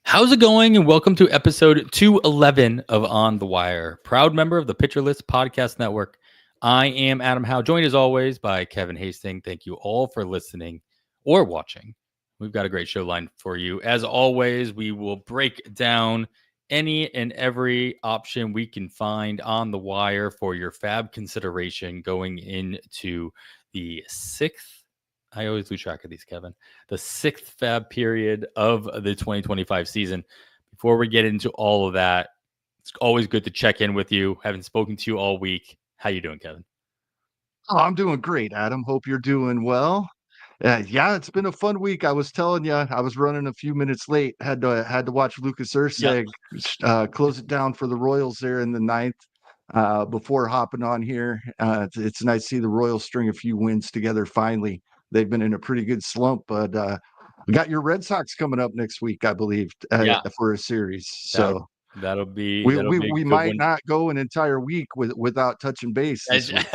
How's it going? And welcome to episode 211 of On the Wire, proud member of the Pitcher List Podcast Network. I am Adam Howe, joined as always by Kevin Hastings. Thank you all for listening or watching. We've got a great show lined for you. As always, we will break down any and every option we can find on the wire for your FAAB consideration going into the sixth. I always lose track of these, Kevin. The sixth FAAB period of the 2025 season. Before we get into all of that, it's always good to check in with you. Haven't spoken to you all week. How you doing, Kevin? Oh, I'm doing great, Adam. Hope you're doing well. Yeah, it's been a fun week. I was telling you, I was running a few minutes late. Had to watch Lucas Yep. Erceg close it down for the Royals there in the ninth. Before hopping on here, it's nice to see the Royals string a few wins together. Finally, they've been in a pretty good slump, but we got your Red Sox coming up next week, I believe, Yeah. for a series. That'll So that'll be we that'll we be we a good might one. not go an entire week without touching base this week.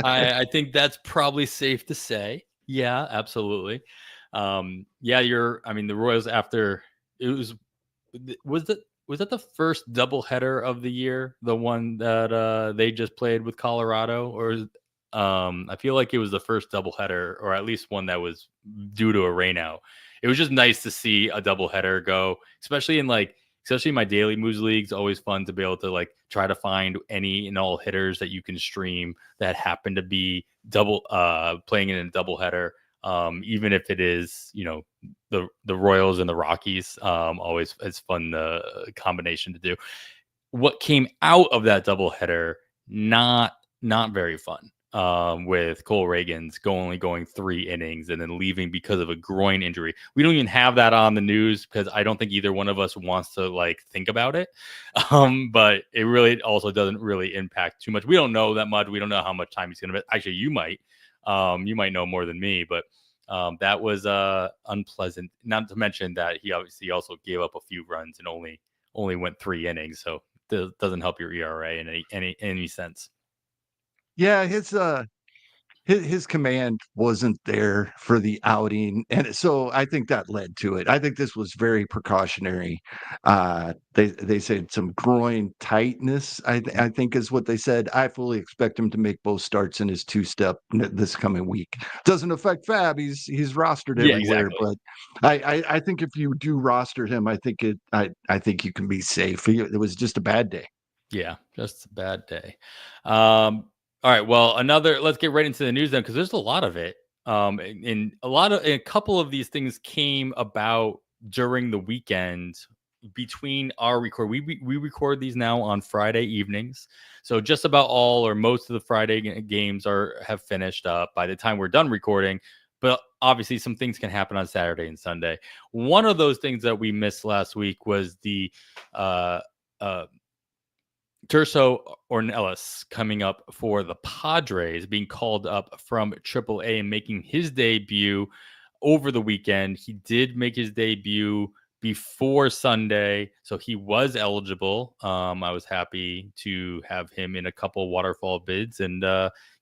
I think that's probably safe to say. Yeah, absolutely. Yeah, the Royals after it was that the first doubleheader of the year, the one that they just played with Colorado, or I feel like it was the first doubleheader, or at least one that was due to a rainout. It was just nice to see a doubleheader go, especially in my daily moves leagues. Always fun to be able to try to find any and all hitters that you can stream that happen to be playing in a doubleheader. Even if it is, the Royals and the Rockies, always it's fun combination to do. What came out of that doubleheader, not very fun. With Cole Reagans only going 3 innings and then leaving because of a groin injury. We don't even have that on the news because I don't think either one of us wants to think about it. But it really also doesn't really impact too much. We don't know that much. We don't know how much time he's going to miss. Actually, you might. You might know more than me, but that was unpleasant. Not to mention that he obviously also gave up a few runs and only went 3 innings, so it doesn't help your ERA in any sense. Yeah, his command wasn't there for the outing, and so I think that led to it. I think this was very precautionary. They said some groin tightness, I think is what they said. I fully expect him to make both starts in his two-step this coming week. Doesn't affect FAAB, he's rostered Yeah, everywhere, exactly. but I think if you do roster him, I think you can be safe. It was just a bad day. Yeah, just a bad day. All right, well, let's get right into the news then, because there's a lot of it. And a couple of these things came about during the weekend between our record. We record these now on Friday evenings, so just about all or most of the Friday games have finished up by the time we're done recording. But obviously, some things can happen on Saturday and Sunday. One of those things that we missed last week was the uh, uh, Terso Ornelas coming up for the Padres, being called up from AAA and making his debut over the weekend. He did make his debut before Sunday, so he was eligible. I was happy to have him in a couple waterfall bids and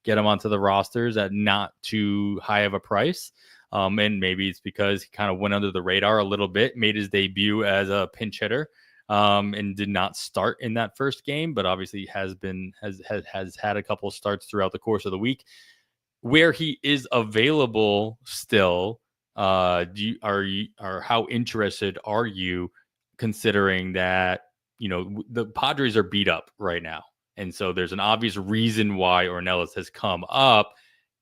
get him onto the rosters at not too high of a price. And maybe it's because he kind of went under the radar a little bit, made his debut as a pinch hitter, and did not start in that first game, but obviously has had a couple of starts throughout the course of the week. Where he is available still, how interested are you, considering that the Padres are beat up right now, and so there's an obvious reason why Ornelas has come up.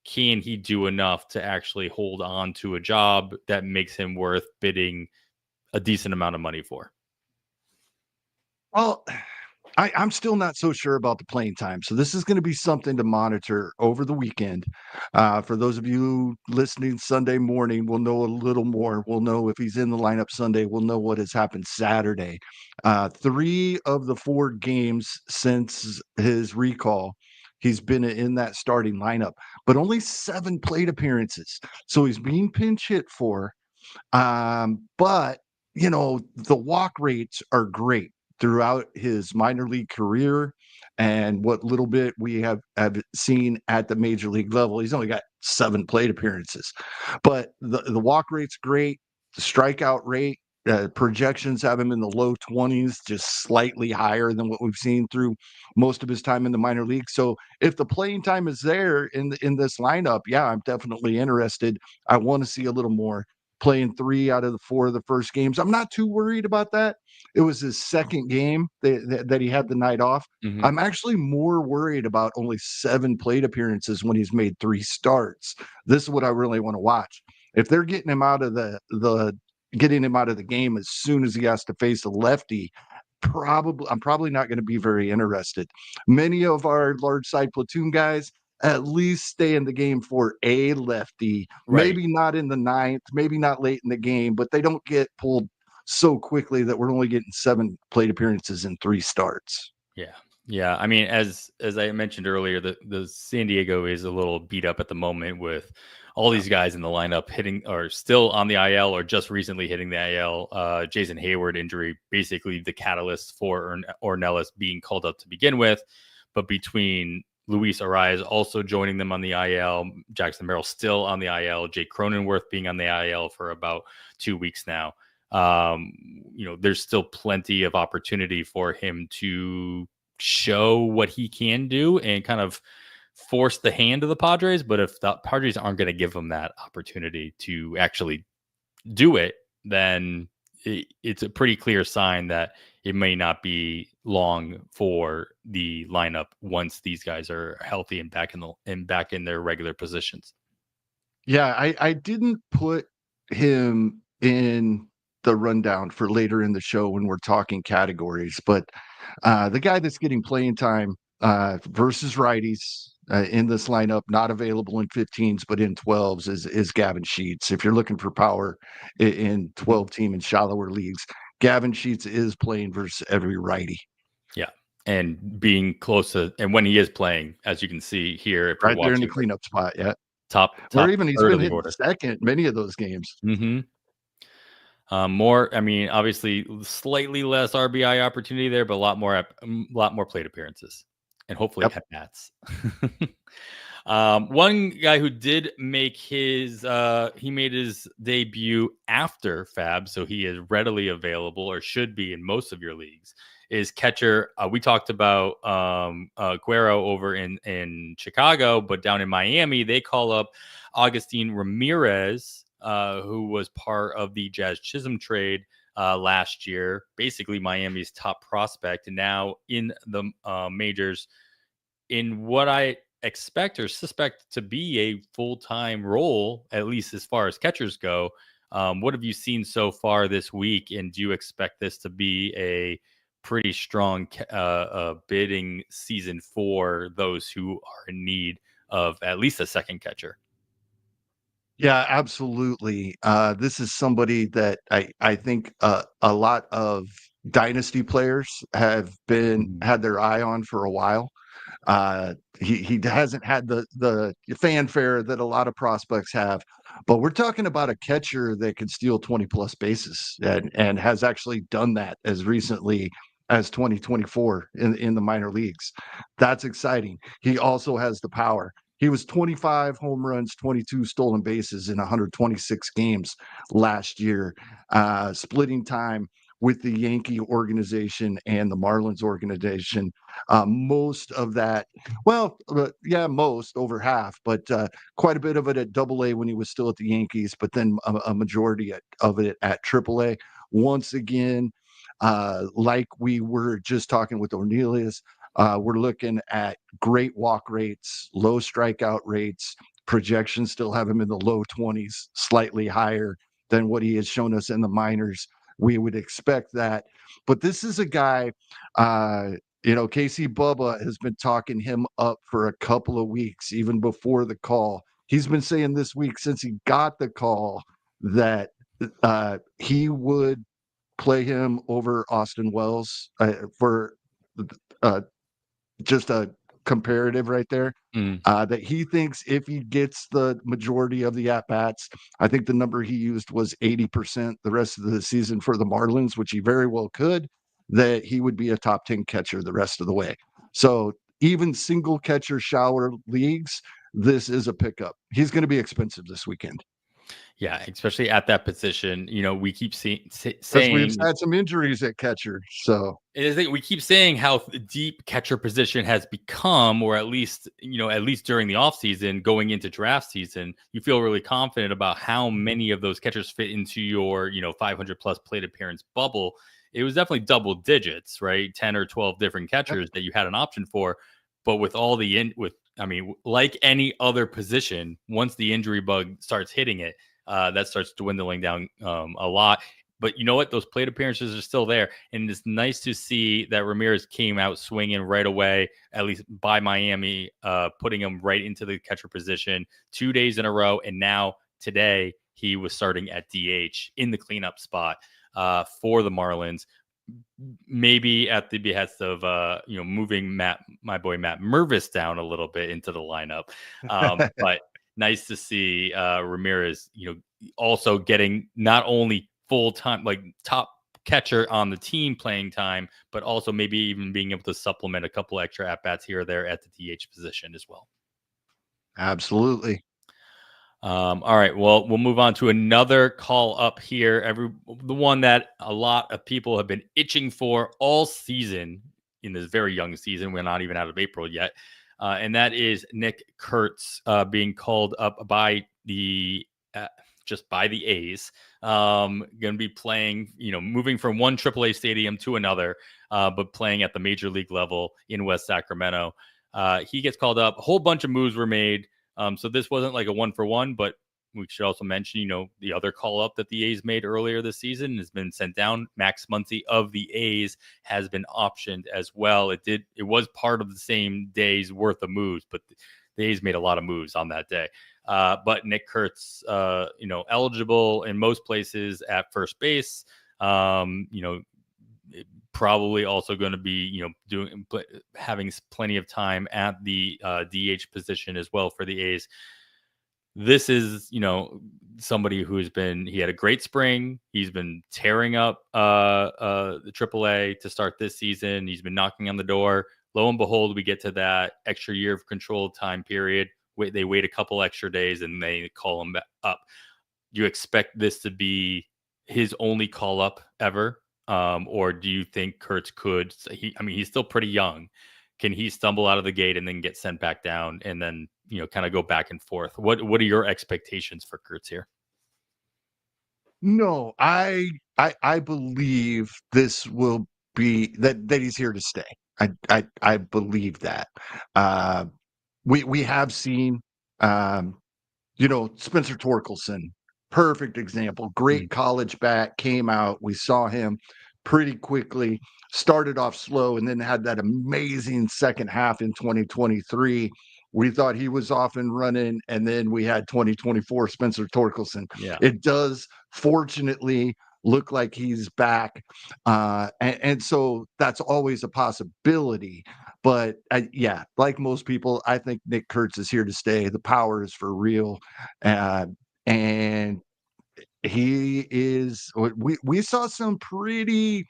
Can he do enough to actually hold on to a job that makes him worth bidding a decent amount of money for? Well, I'm still not so sure about the playing time. So this is going to be something to monitor over the weekend. For those of you listening Sunday morning, we'll know a little more. We'll know if he's in the lineup Sunday. We'll know what has happened Saturday. 3 of the 4 games since his recall, he's been in that starting lineup, but only 7 plate appearances. So he's being pinch hit for. But the walk rates are great throughout his minor league career and what little bit we have seen at the major league level. He's only got 7 plate appearances, but the walk rate's great. The strikeout rate projections have him in the low 20s, just slightly higher than what we've seen through most of his time in the minor league. So if the playing time is there in this lineup, yeah, I'm definitely interested. I want to see a little more. Playing 3 out of the 4 of the first games, I'm not too worried about that. It was his second game that he had the night off. Mhm. I'm actually more worried about only 7 plate appearances when he's made 3 starts. This is what I really want to watch. If they're getting him out of the getting him out of the game as soon as he has to face a lefty, I'm probably not going to be very interested. Many of our large side platoon guys at least stay in the game for a lefty, Right. maybe not in the ninth, maybe not late in the game, but they don't get pulled so quickly that we're only getting 7 plate appearances in 3 starts. Yeah. Yeah. I mean, as I mentioned earlier, the San Diego is a little beat up at the moment with all these guys in the lineup hitting or still on the IL or just recently hitting the IL. Jason Hayward injury, basically the catalyst for Ornelas being called up to begin with. But between Luis Arias also joining them on the IL, Jackson Merrill still on the IL, Jake Cronenworth being on the IL for about 2 weeks now. There's still plenty of opportunity for him to show what he can do and kind of force the hand of the Padres. But if the Padres aren't going to give him that opportunity to actually do it, then it's a pretty clear sign that it may not be long for the lineup once these guys are healthy and back in their regular positions. Yeah, I didn't put him in the rundown for later in the show when we're talking categories, but the guy that's getting playing time versus righties in this lineup, not available in 15s but in 12s, is Gavin Sheets. If you're looking for power in 12-team and shallower leagues, Gavin Sheets is playing versus every righty. Yeah. And being close to, and when he is playing, as you can see here, if you're Right there in the watching cleanup spot, yeah. top Or even he's third been of the hitting order. second many of those games. Mm-hmm. I mean, obviously, slightly less RBI opportunity there, but a lot more plate appearances, and hopefully Yep. at bats. One guy who did make he made his debut after FAAB, so he is readily available or should be in most of your leagues. Is catcher? We talked about Guerrero over in Chicago, but down in Miami, they call up Augustine Ramirez, who was part of the Jazz Chisholm trade last year, basically Miami's top prospect, and now in the majors in what I expect or suspect to be a full-time role, at least as far as catchers go. What have you seen so far this week, and do you expect this to be a pretty strong bidding season for those who are in need of at least a second catcher? Yeah, absolutely. This is somebody that I think a lot of dynasty players have been Mhm. had their eye on for a while. He hasn't had the fanfare that a lot of prospects have, but we're talking about a catcher that can steal 20 plus bases and has actually done that as recently as 2024 in the minor leagues. That's exciting. He also has the power. He was 25 home runs, 22 stolen bases in 126 games last year, splitting time with the Yankee organization and the Marlins organization. Most of that, well, yeah, most over half, but quite a bit of it at Double A when he was still at the Yankees, but then a majority of it at Triple A. Once again, like we were just talking with Ornelas, we're looking at great walk rates, low strikeout rates. Projections still have him in the low 20s, slightly higher than what he has shown us in the minors. We would expect that. But this is a guy, Casey Bubba has been talking him up for a couple of weeks, even before the call. He's been saying this week since he got the call that he would play him over Austin Wells for uh, just a comparative right there. Mm. That he thinks if he gets the majority of the at bats, I think the number he used was 80% the rest of the season for the Marlins, which he very well could, that he would be a top 10 catcher the rest of the way. So even single catcher shower leagues, this is a pickup. He's going to be expensive this weekend. Yeah, especially at that position. We keep because we've saying had some injuries at catcher. So we keep saying how deep catcher position has become, or at least during the offseason, going into draft season, you feel really confident about how many of those catchers fit into your 500 plus plate appearance bubble. It was definitely double digits, right? 10 or 12 different catchers that you had an option for, but with all like any other position, once the injury bug starts hitting it, that starts dwindling down a lot. But you know what? Those plate appearances are still there. And it's nice to see that Ramirez came out swinging right away, at least by Miami, putting him right into the catcher position 2 days in a row. And now today he was starting at DH in the cleanup spot for the Marlins. Maybe at the behest of moving my boy Matt Mervis down a little bit into the lineup. But nice to see Ramirez, also getting not only full time, like top catcher on the team playing time, but also maybe even being able to supplement a couple extra at bats here or there at the DH position as well. Absolutely. All right. Well, we'll move on to another call up here. The one that a lot of people have been itching for all season in this very young season. We're not even out of April yet. And that is Nick Kurtz being called up by the A's. Going to be playing, moving from one AAA stadium to another, but playing at the major league level in West Sacramento. He gets called up. A whole bunch of moves were made. So this wasn't like a 1-for-1, but we should also mention, the other call up that the A's made earlier this season has been sent down. Max Muncy of the A's has been optioned as well. It was part of the same day's worth of moves, but the A's made a lot of moves on that day. But Nick Kurtz, eligible in most places at first base. Probably also going to be, having plenty of time at the DH position as well for the A's. This is, somebody he had a great spring. He's been tearing up the AAA to start this season. He's been knocking on the door. Lo and behold, we get to that extra year of controlled time period. They wait a couple extra days and they call him up. You expect this to be his only call up ever? Or do you think Kurtz could? He's still pretty young. Can he stumble out of the gate and then get sent back down and then kind of go back and forth? What are your expectations for Kurtz here? No, I believe this will be that he's here to stay. I believe that. We have seen Spencer Torkelson, perfect example. Great college bat, came out. We saw him pretty quickly, started off slow, and then had that amazing second half in 2023. We thought he was off and running, and then we had 2024 Spencer Torkelson. Yeah. It does, fortunately, look like he's back. And so that's always a possibility. But like most people, I think Nick Kurtz is here to stay. The power is for real. And he is, we saw some pretty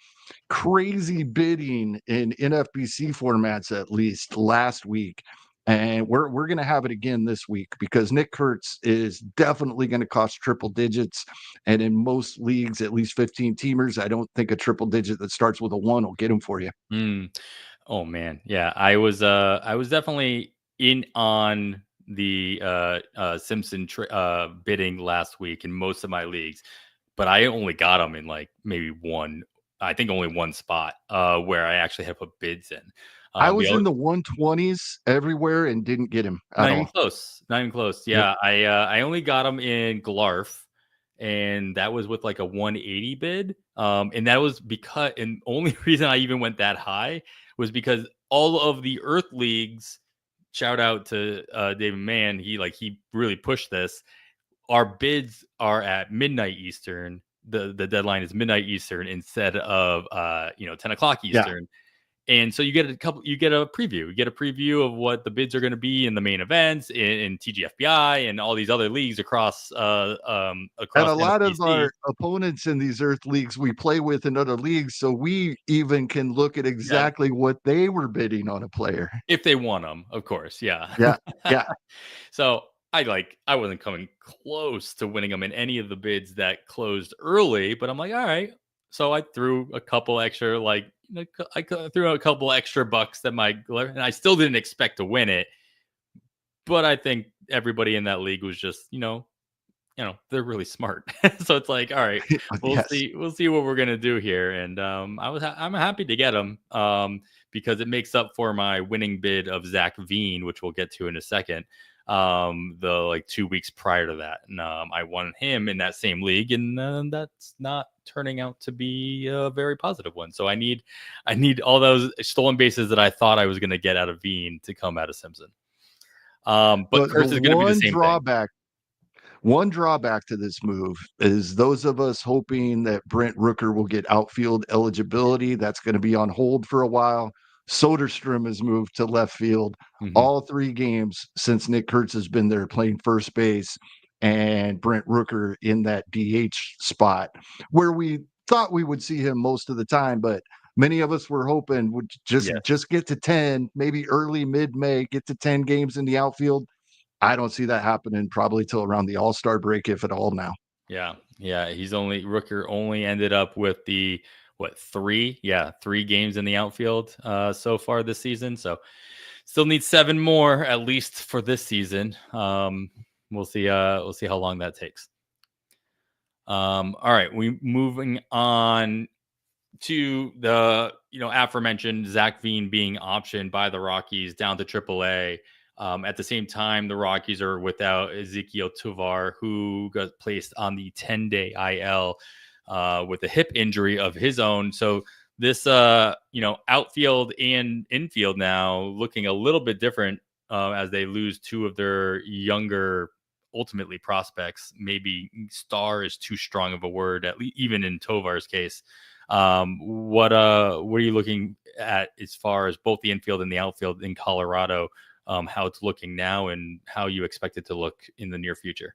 crazy bidding in NFBC formats, at least last week. And we're going to have it again this week because Nick Kurtz is definitely going to cost triple digits. And in most leagues, at least 15 teamers, I don't think a triple digit that starts with a 1 will get him for you. Oh man. Yeah. I was definitely in on the Simpson bidding last week in most of my leagues, but I only got him in like maybe only one spot where I actually had put bids in. I was in the 120s everywhere and didn't get him at all. Not even close. Yeah. Yep. I only got him in Glarf, and that was with like a 180 bid. And that was and only reason I even went that high was because all of the Earth leagues, shout out to David Mann, he really pushed this. Our bids are at midnight Eastern. The deadline is midnight Eastern instead of 10 o'clock Eastern. Yeah. And so you get a preview. You get a preview of what the bids are going to be in the main events in TGFBI and all these other leagues across. And a lot of our opponents in these Earth leagues we play with in other leagues, so we even can look at exactly what they were bidding on a player if they want them, of course. Yeah. Yeah. Yeah. So I wasn't coming close to winning them in any of the bids that closed early, but I'm like, all right. So I threw a couple extra, threw out a couple extra bucks that and I still didn't expect to win it. But I think everybody in that league was just, they're really smart. So it's like, all right, Yes. we'll see what we're gonna do here. And I'm happy to get them because it makes up for my winning bid of Zach Veen, which we'll get to in a second. The like 2 weeks prior to that, and I won him in that same league, and that's not turning out to be a very positive one. So I need all those stolen bases that I thought I was going to get out of Veen to come out of Simpson. But The Kurtz is going to be the same thing. one drawback to this move is those of us hoping that Brent Rooker will get outfield eligibility. That's going to be on hold for a while. Soderstrom has moved to left field Mhm. all 3 games since Nick Kurtz has been there playing first base, and Brent Rooker in that DH spot where we thought we would see him most of the time, but many of us were hoping would Yes. just get to 10, maybe early mid-May, get to 10 games in the outfield. I don't see that happening probably till around the All-Star break, if at all now. Yeah. Yeah. Rooker only ended up with the three? Yeah, 3 games in the outfield so far this season. So still need 7 more at least for this season. We'll see. We'll see how long that takes. All right, we moving on to the aforementioned Zach Veen being optioned by the Rockies down to AAA. At the same time, the Rockies are without Ezekiel Tovar, who got placed on the 10-day IL with a hip injury of his own. So this, outfield and infield now looking a little bit different as they lose 2 of their younger, ultimately prospects. Maybe star is too strong of a word, at least even in Tovar's case. What are you looking at as far as both the infield and the outfield in Colorado? How it's looking now and how you expect it to look in the near future?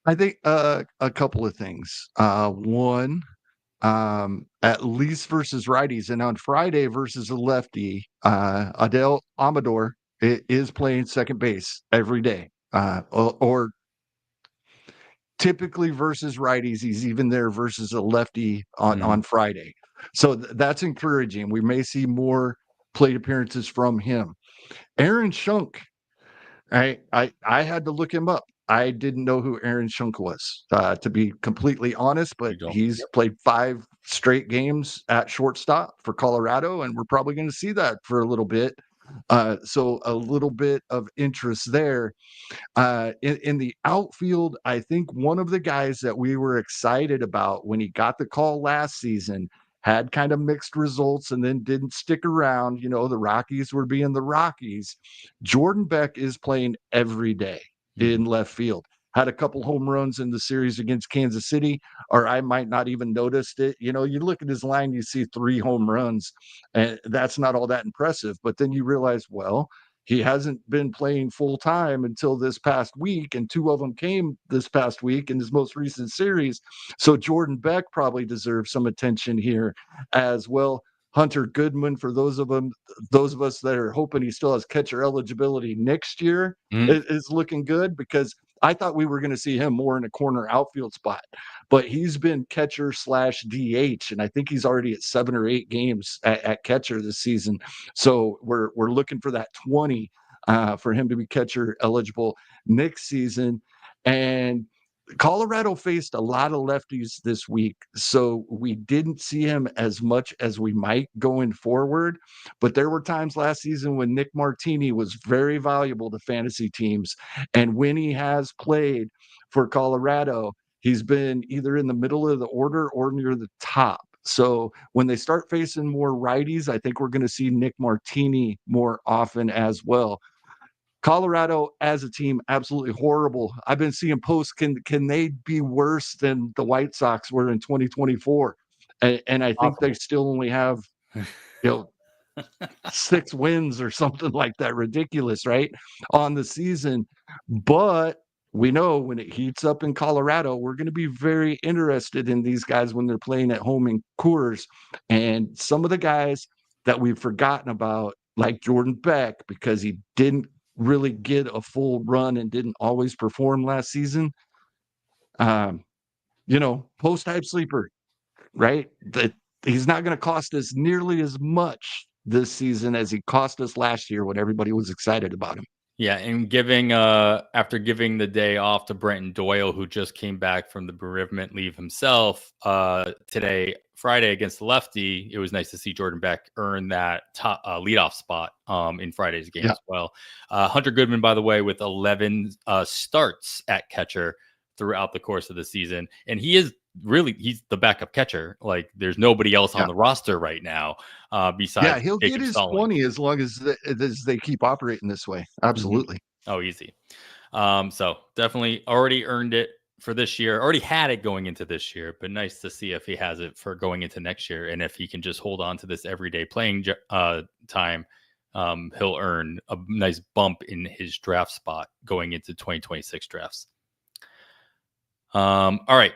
I think a couple of things. One, at least versus righties, and on Friday versus a lefty, Adele Amador is playing second base every day, or typically versus righties. He's even there versus a lefty Mhm. on Friday. So that's encouraging. We may see more plate appearances from him. Aaron Schunk, I had to look him up. I didn't know who Aaron Schunk was, to be completely honest, but You go. he's Yep. played 5 straight games at shortstop for Colorado, and we're probably going to see that for a little bit. So a little bit of interest there. In the outfield, I think one of the guys that we were excited about when he got the call last season had kind of mixed results and then didn't stick around. The Rockies were being the Rockies. Jordan Beck is playing every day Mhm. in left field. Had a couple home runs in the series against Kansas City, or I might not even noticed it. You look at his line, you see 3 home runs, and that's not all that impressive. But then you realize, well, he hasn't been playing full time until this past week, and 2 of them came this past week in his most recent series. So Jordan Beck probably deserves some attention here as well. Hunter Goodman, for those of us that are hoping he still has catcher eligibility next year, Mhm. is looking good because I thought we were going to see him more in a corner outfield spot, but he's been catcher slash DH, and I think he's already at 7 or 8 games at catcher this season. So we're looking for that 20 for him to be catcher eligible next season. And Colorado faced a lot of lefties this week, so we didn't see him as much as we might going forward. But there were times last season when Nick Martini was very valuable to fantasy teams. And when he has played for Colorado, he's been either in the middle of the order or near the top. So when they start facing more righties, I think we're going to see Nick Martini more often as well. Colorado as a team, absolutely horrible. I've been seeing posts. Can they be worse than the White Sox were in 2024? And I think they Possible. still only have you know 6 wins or something like that. Ridiculous, right? On the season. But we know when it heats up in Colorado, we're going to be very interested in these guys when they're playing at home in Coors. And some of the guys that we've forgotten about, like Jordan Beck, because he didn't really get a full run and didn't always perform last season. Post type sleeper, right? That he's not going to cost us nearly as much this season as he cost us last year when everybody was excited about him. Yeah, and after giving the day off to Brenton Doyle, who just came back from the bereavement leave himself, today, Friday against the lefty, it was nice to see Jordan Beck earn that top leadoff spot in Friday's game as well. Hunter Goodman, by the way, with 11 starts at catcher throughout the course of the season, and he's the backup catcher. Like, there's nobody else on the roster right now besides he'll Jacob get his Stallings. 20 as long as they keep operating this way. Absolutely. Oh, easy. So definitely already earned it for this year. Already had it going into this year, but nice to see if he has it for going into next year, and if he can just hold on to this everyday playing time, he'll earn a nice bump in his draft spot going into 2026 drafts. All right.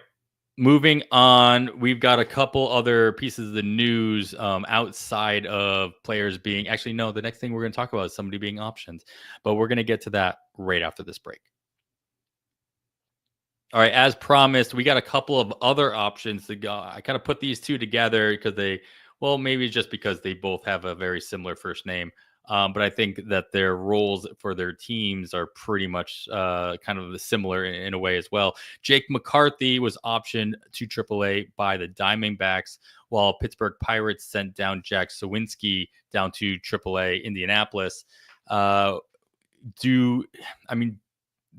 Moving on, we've got a couple other pieces of the news outside of players being... Actually, no, the next thing we're going to talk about is somebody being optioned, but we're going to get to that right after this break. All right, as promised, we got a couple of other options to go. I kind of put these two together because maybe just because they both have a very similar first name. But I think that their roles for their teams are pretty much kind of similar in a way as well. Jake McCarthy was optioned to AAA by the Diamondbacks, while Pittsburgh Pirates sent down Jack Sawinski down to AAA Indianapolis.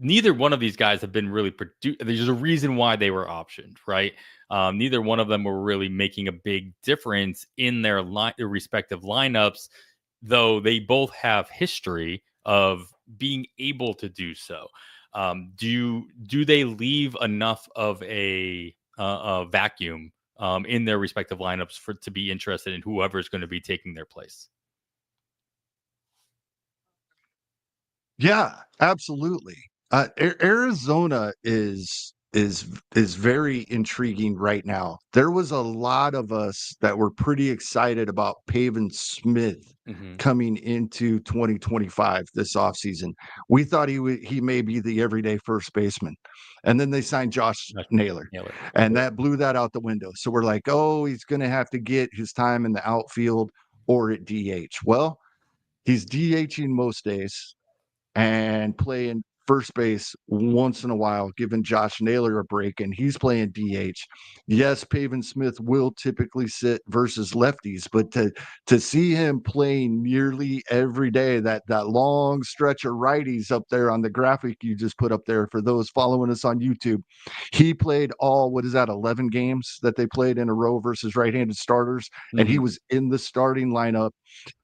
Neither one of these guys have been really there's a reason why they were optioned, right? Neither one of them were really making a big difference in their respective lineups, though they both have history of being able to do so. Do they leave enough of a vacuum in their respective lineups to be interested in whoever's going to be taking their place? Yeah, absolutely. Arizona is very intriguing right now. There was a lot of us that were pretty excited about Pavin Smith coming into 2025 this offseason. We thought he may be the everyday first baseman. And then they signed Josh Naylor. And that blew that out the window. So we're like, oh, he's going to have to get his time in the outfield or at DH. Well, he's DHing most days and playing first base once in a while, giving Josh Naylor a break, and he's playing DH. Yes, Pavin Smith will typically sit versus lefties, but to see him playing nearly every day, that long stretch of righties up there on the graphic you just put up there for those following us on YouTube, he played 11 games that they played in a row versus right-handed starters, and he was in the starting lineup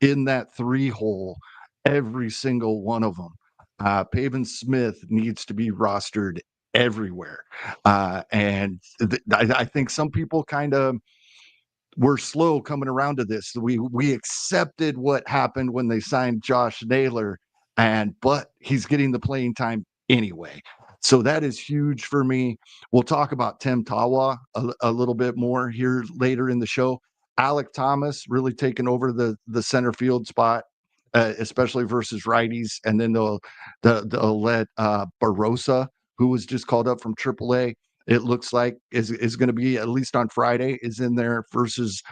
in that 3-hole every single one of them. Pavin Smith needs to be rostered everywhere. And I think some people kind of were slow coming around to this. We accepted what happened when they signed Josh Naylor, but he's getting the playing time anyway. So that is huge for me. We'll talk about Tim Tawa a little bit more here later in the show. Alec Thomas really taking over the center field spot, especially versus righties. And then they'll let Barossa, who was just called up from AAA, it looks like is going to be, at least on Friday, is in there versus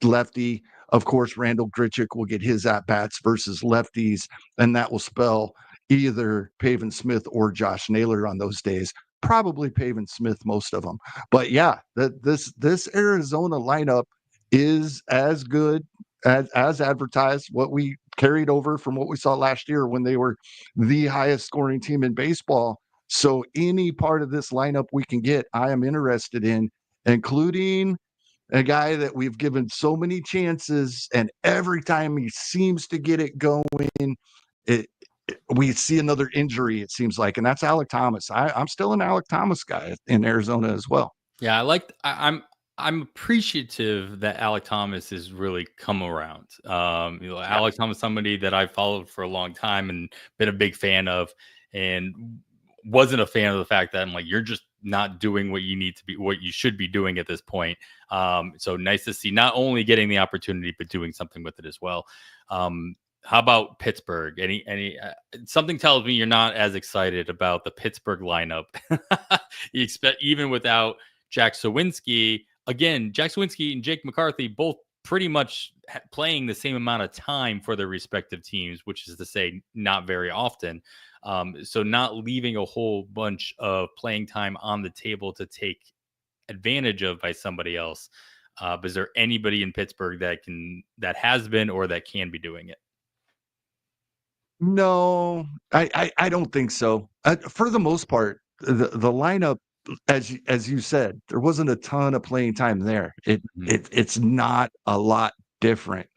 lefty. Of course, Randall Grichuk will get his at-bats versus lefties, and that will spell either Pavin Smith or Josh Naylor on those days. Probably Pavin Smith, most of them. But yeah, this Arizona lineup is as good as advertised, what we carried over from what we saw last year when they were the highest scoring team in baseball. So any part of this lineup we can get, I am interested in, including a guy that we've given so many chances, and every time he seems to get it going, we see another injury, it seems like, and that's Alec Thomas. I'm still an Alec Thomas guy in Arizona as well. Yeah, I'm appreciative that Alec Thomas has really come around. Alec Thomas, somebody that I've followed for a long time and been a big fan of, and wasn't a fan of the fact that I'm like, you're just not doing what you need to be, what you should be doing at this point. So nice to see not only getting the opportunity, but doing something with it as well. how about Pittsburgh? Any something tells me you're not as excited about the Pittsburgh lineup. You expect even without Jack Sawinski. Again, Jack Sawinski and Jake McCarthy both pretty much playing the same amount of time for their respective teams, which is to say, not very often. So not leaving a whole bunch of playing time on the table to take advantage of by somebody else. But is there anybody in Pittsburgh that has been or that can be doing it? No, I don't think so. For the most part, the lineup, as you said, there wasn't a ton of playing time there. It's not a lot different.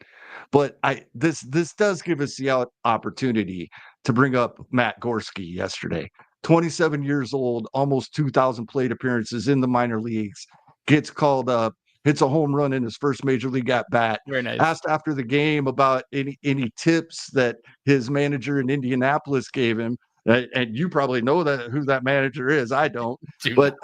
But this does give us the opportunity to bring up Matt Gorski yesterday. 27 years old, almost 2,000 plate appearances in the minor leagues, gets called up, hits a home run in his first major league at bat. Very nice. Asked after the game about any tips that his manager in Indianapolis gave him. And you probably know who that manager is. I don't. But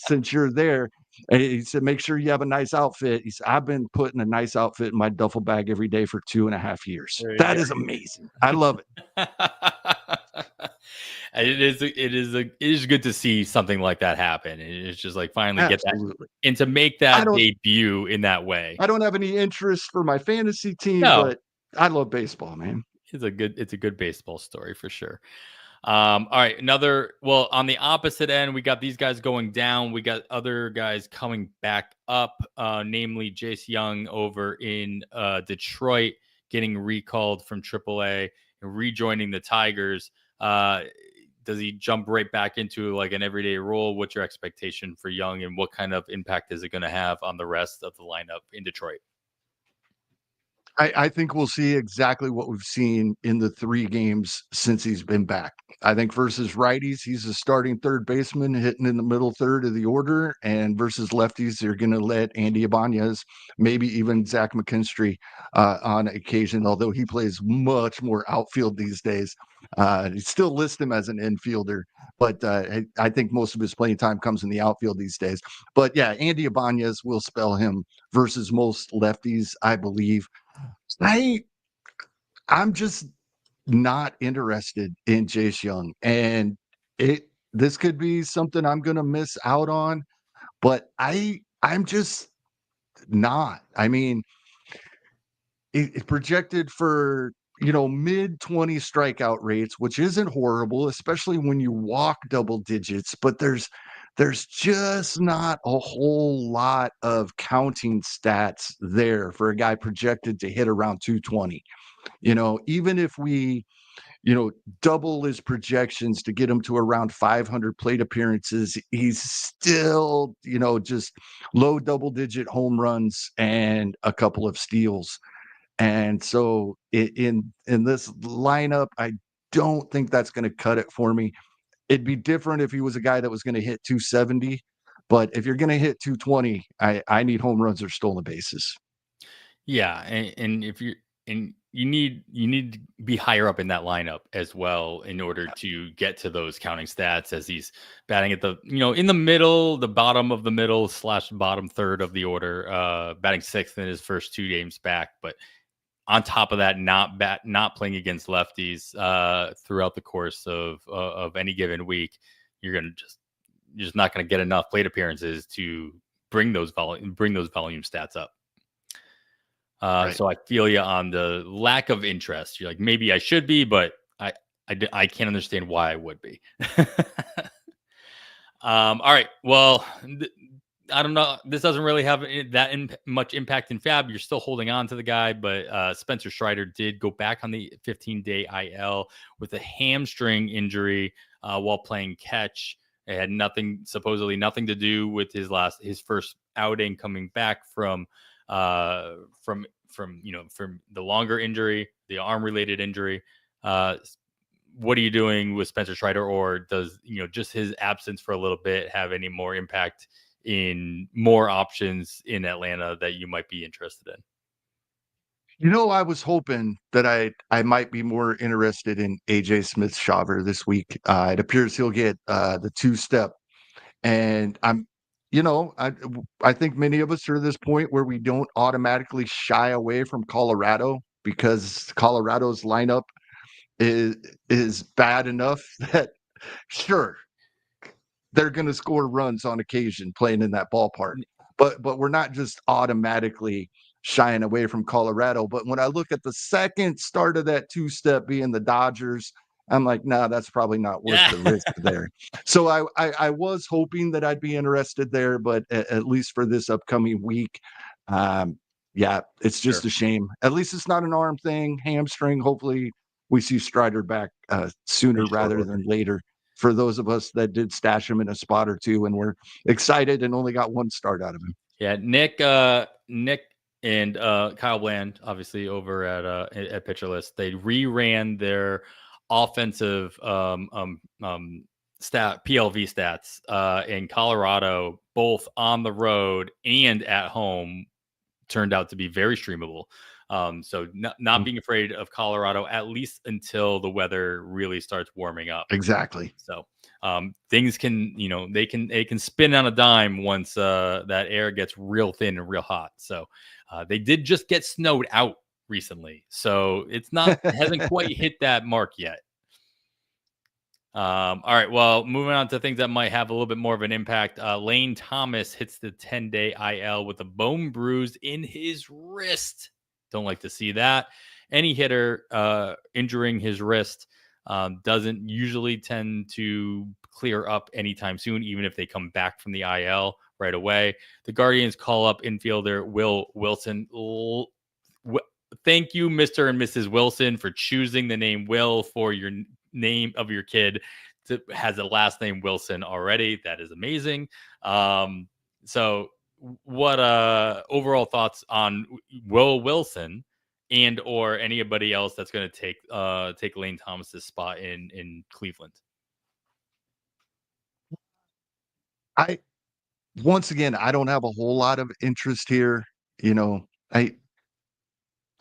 since you're there, and he said, make sure you have a nice outfit. He said, I've been putting a nice outfit in my duffel bag every day for 2.5 years. That is amazing. I love it. It is good to see something like that happen. It's just like finally Absolutely. get that and to make that debut in that way. I don't have any interest for my fantasy team, but I love baseball, man. It's a good baseball story for sure. All right, on the opposite end, we got these guys going down. We got other guys coming back up, namely Jace Young over in Detroit, getting recalled from AAA and rejoining the Tigers. Does he jump right back into like an everyday role? What's your expectation for Young, and what kind of impact is it going to have on the rest of the lineup in Detroit? I think we'll see exactly what we've seen in the 3 games since he's been back. I think versus righties, he's a starting third baseman hitting in the middle third of the order, and versus lefties, they're going to let Andy Ibanez, maybe even Zach McKinstry on occasion, although he plays much more outfield these days. Still list him as an infielder, but I think most of his playing time comes in the outfield these days. But yeah, Andy Ibanez will spell him versus most lefties, I believe. I'm just not interested in Jace Young, and this could be something I'm gonna miss out on, but I'm just not. I mean, it projected for, mid-20 strikeout rates, which isn't horrible, especially when you walk double digits, but there's just not a whole lot of counting stats there for a guy projected to hit around 220. Even if we, double his projections to get him to around 500 plate appearances, he's still, just low double digit home runs and a couple of steals. And so in this lineup, I don't think that's going to cut it for me. It'd be different if he was a guy that was going to hit 270, but if you're going to hit 220, I need home runs or stolen bases. Yeah, and if you need to be higher up in that lineup as well in order to get to those counting stats, as he's batting at the in the middle, the bottom of the middle / bottom third of the order, batting 6th in his first 2 games back, but on top of that, not playing against lefties throughout the course of any given week, you're just not gonna get enough plate appearances to bring those volume stats up. Right. So I feel you on the lack of interest. You're like, maybe I should be, but I can't understand why I would be. All right. Well, I don't know. This doesn't really have that much impact in FAAB. You're still holding on to the guy, but Spencer Strider did go back on the 15-day IL with a hamstring injury while playing catch. It had supposedly nothing to do with his first outing coming back from the longer injury, the arm-related injury. What are you doing with Spencer Strider, or does just his absence for a little bit have any more impact in more options in Atlanta that you might be interested in? I was hoping that I might be more interested in AJ Smith-Shawver this week. It appears he'll get the 2-step, and I think many of us are at this point where we don't automatically shy away from Colorado because Colorado's lineup is bad enough that sure they're going to score runs on occasion playing in that ballpark. But we're not just automatically shying away from Colorado. But when I look at the second start of that two-step being the Dodgers, I'm like, nah, that's probably not worth the risk there. So I was hoping that I'd be interested there, but at least for this upcoming week, yeah, it's just Sure. a shame. At least it's not an arm thing, hamstring. Hopefully we see Strider back sooner rather than later. For those of us that did stash him in a spot or two and we're excited and only got one start out of him. Yeah, Nick and Kyle Bland, obviously over at Pitcher List, they reran their offensive stat PLV stats in Colorado, both on the road and at home, turned out to be very streamable. So not being afraid of Colorado, at least until the weather really starts warming up. Exactly. So things can, they can spin on a dime once that air gets real thin and real hot. So they did just get snowed out recently, so hasn't quite hit that mark yet. All right, well, moving on to things that might have a little bit more of an impact. Lane Thomas hits the 10-day IL with a bone bruise in his wrist. Don't like to see that. Any hitter injuring his wrist doesn't usually tend to clear up anytime soon, even if they come back from the IL right away. The Guardians call up infielder Will Wilson. Thank you, Mr. and Mrs. Wilson, for choosing the name Will for your name of your kid. Has a last name Wilson already. That is amazing. So what overall thoughts on Will Wilson and or anybody else that's going to take Lane Thomas's spot in Cleveland? Once again, I don't have a whole lot of interest here.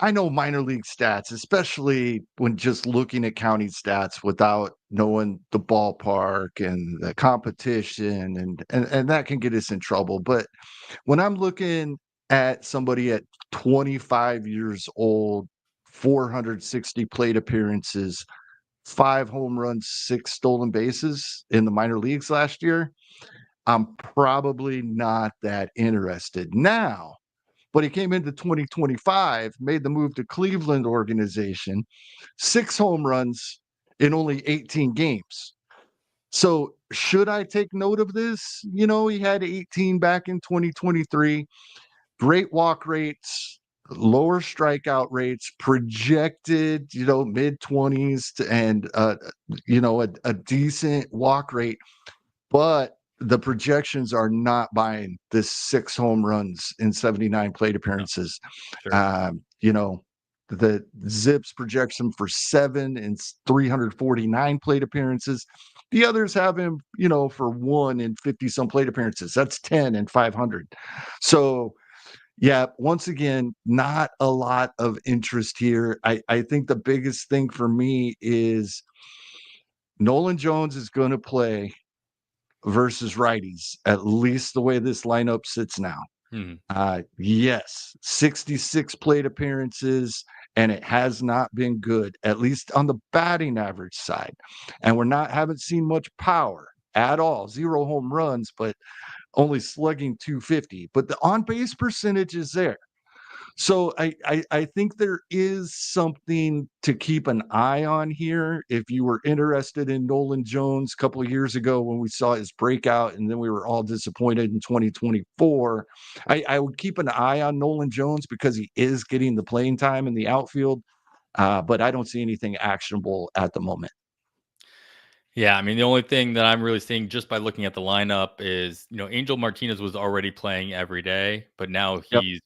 I know minor league stats, especially when just looking at county stats without knowing the ballpark and the competition, and that can get us in trouble. But when I'm looking at somebody at 25 years old, 460 plate appearances, 5 home runs, 6 stolen bases in the minor leagues last year, I'm probably not that interested now. But he came into 2025, made the move to Cleveland organization, 6 home runs in only 18 games. So should I take note of this? He had 18 back in 2023, great walk rates, lower strikeout rates, projected, mid 20s and, a decent walk rate. But the projections are not buying this 6 home runs in 79 plate appearances. Sure. The Zips projects him for 7 and 349 plate appearances. The others have him, for 1 and 50 some plate appearances. That's 10 and 500. So, yeah, once again, not a lot of interest here. I think the biggest thing for me is Nolan Jones is going to play versus righties, at least the way this lineup sits now. Yes, 66 plate appearances, and it has not been good, at least on the batting average side. And haven't seen much power at all. 0 home runs, but only slugging 250. But the on-base percentage is there. So I think there is something to keep an eye on here. If you were interested in Nolan Jones a couple of years ago when we saw his breakout and then we were all disappointed in 2024, I would keep an eye on Nolan Jones because he is getting the playing time in the outfield, but I don't see anything actionable at the moment. Yeah, I mean, the only thing that I'm really seeing just by looking at the lineup is, Angel Martinez was already playing every day, but now Yep. he's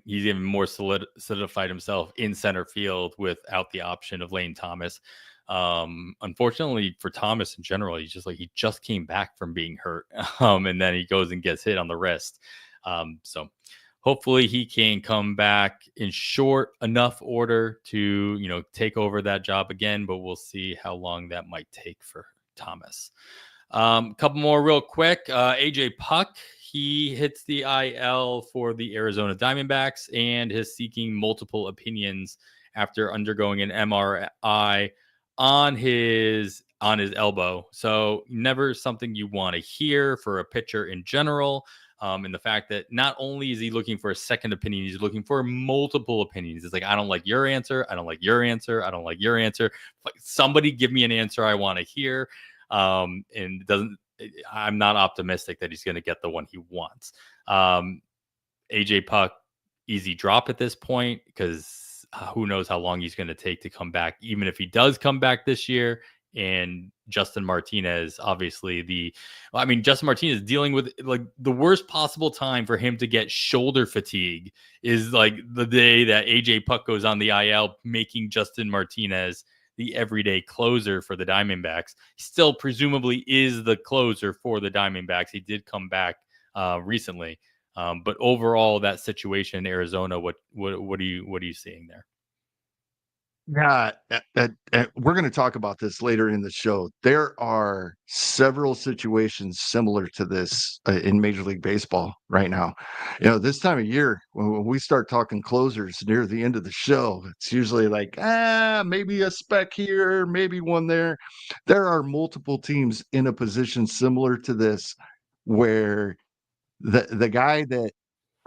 even more solidified himself in center field without the option of Lane Thomas. Unfortunately for Thomas in general, he just came back from being hurt, and then he goes and gets hit on the wrist. So hopefully he can come back in short enough order to, take over that job again, but we'll see how long that might take for Thomas. A couple more real quick. AJ Puck, he hits the IL for the Arizona Diamondbacks and is seeking multiple opinions after undergoing an MRI on his elbow. So never something you want to hear for a pitcher in general. And the fact that not only is he looking for a second opinion, he's looking for multiple opinions. It's like, I don't like your answer. I don't like your answer. I don't like your answer. Like, somebody give me an answer I want to hear. And I'm not optimistic that he's going to get the one he wants. AJ Puck, easy drop at this point, because who knows how long he's going to take to come back, even if he does come back this year. And Justin Martinez, obviously Justin Martinez dealing with like the worst possible time for him to get shoulder fatigue is like the day that AJ Puck goes on the IL, making Justin Martinez the everyday closer for the Diamondbacks. He still presumably is the closer for the Diamondbacks. He did come back recently. But overall, that situation in Arizona, what are you seeing there? Yeah, we're going to talk about this later in the show. There are several situations similar to this in Major League Baseball right now. This time of year, when we start talking closers near the end of the show, it's usually like, maybe a spec here, maybe one there. There are multiple teams in a position similar to this where the guy that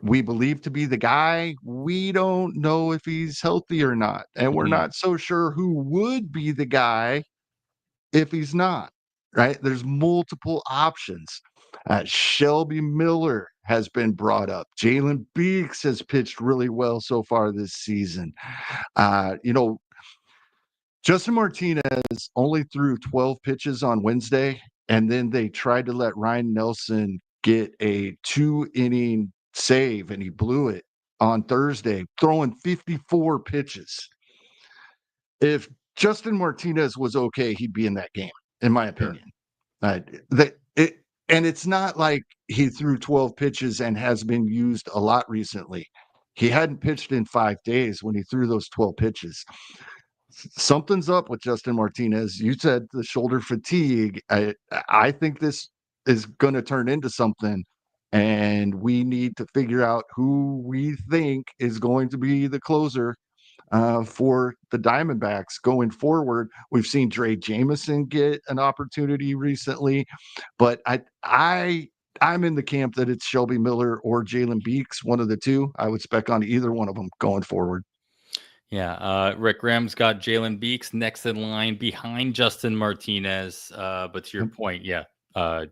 we believe to be the guy, we don't know if he's healthy or not. And we're not so sure who would be the guy if he's not, right? There's multiple options. Shelby Miller has been brought up. Jalen Beeks has pitched really well so far this season. Justin Martinez only threw 12 pitches on Wednesday, and then they tried to let Ryan Nelson get a 2-inning save, and he blew it on Thursday, throwing 54 pitches. If Justin Martinez was okay, he'd be in that game, in my opinion. And it's not like he threw 12 pitches and has been used a lot recently. He hadn't pitched in 5 days when he threw those 12 pitches. Something's up with Justin Martinez. You said the shoulder fatigue. I think this is going to turn into something, and we need to figure out who we think is going to be the closer for the Diamondbacks going forward. We've seen Dre Jameson get an opportunity recently, but I'm in the camp that it's Shelby Miller or Jalen Beeks, one of the two. I would spec on either one of them going forward. Yeah, Rick Graham's got Jalen Beeks next in line behind Justin Martinez. But to your point, yeah,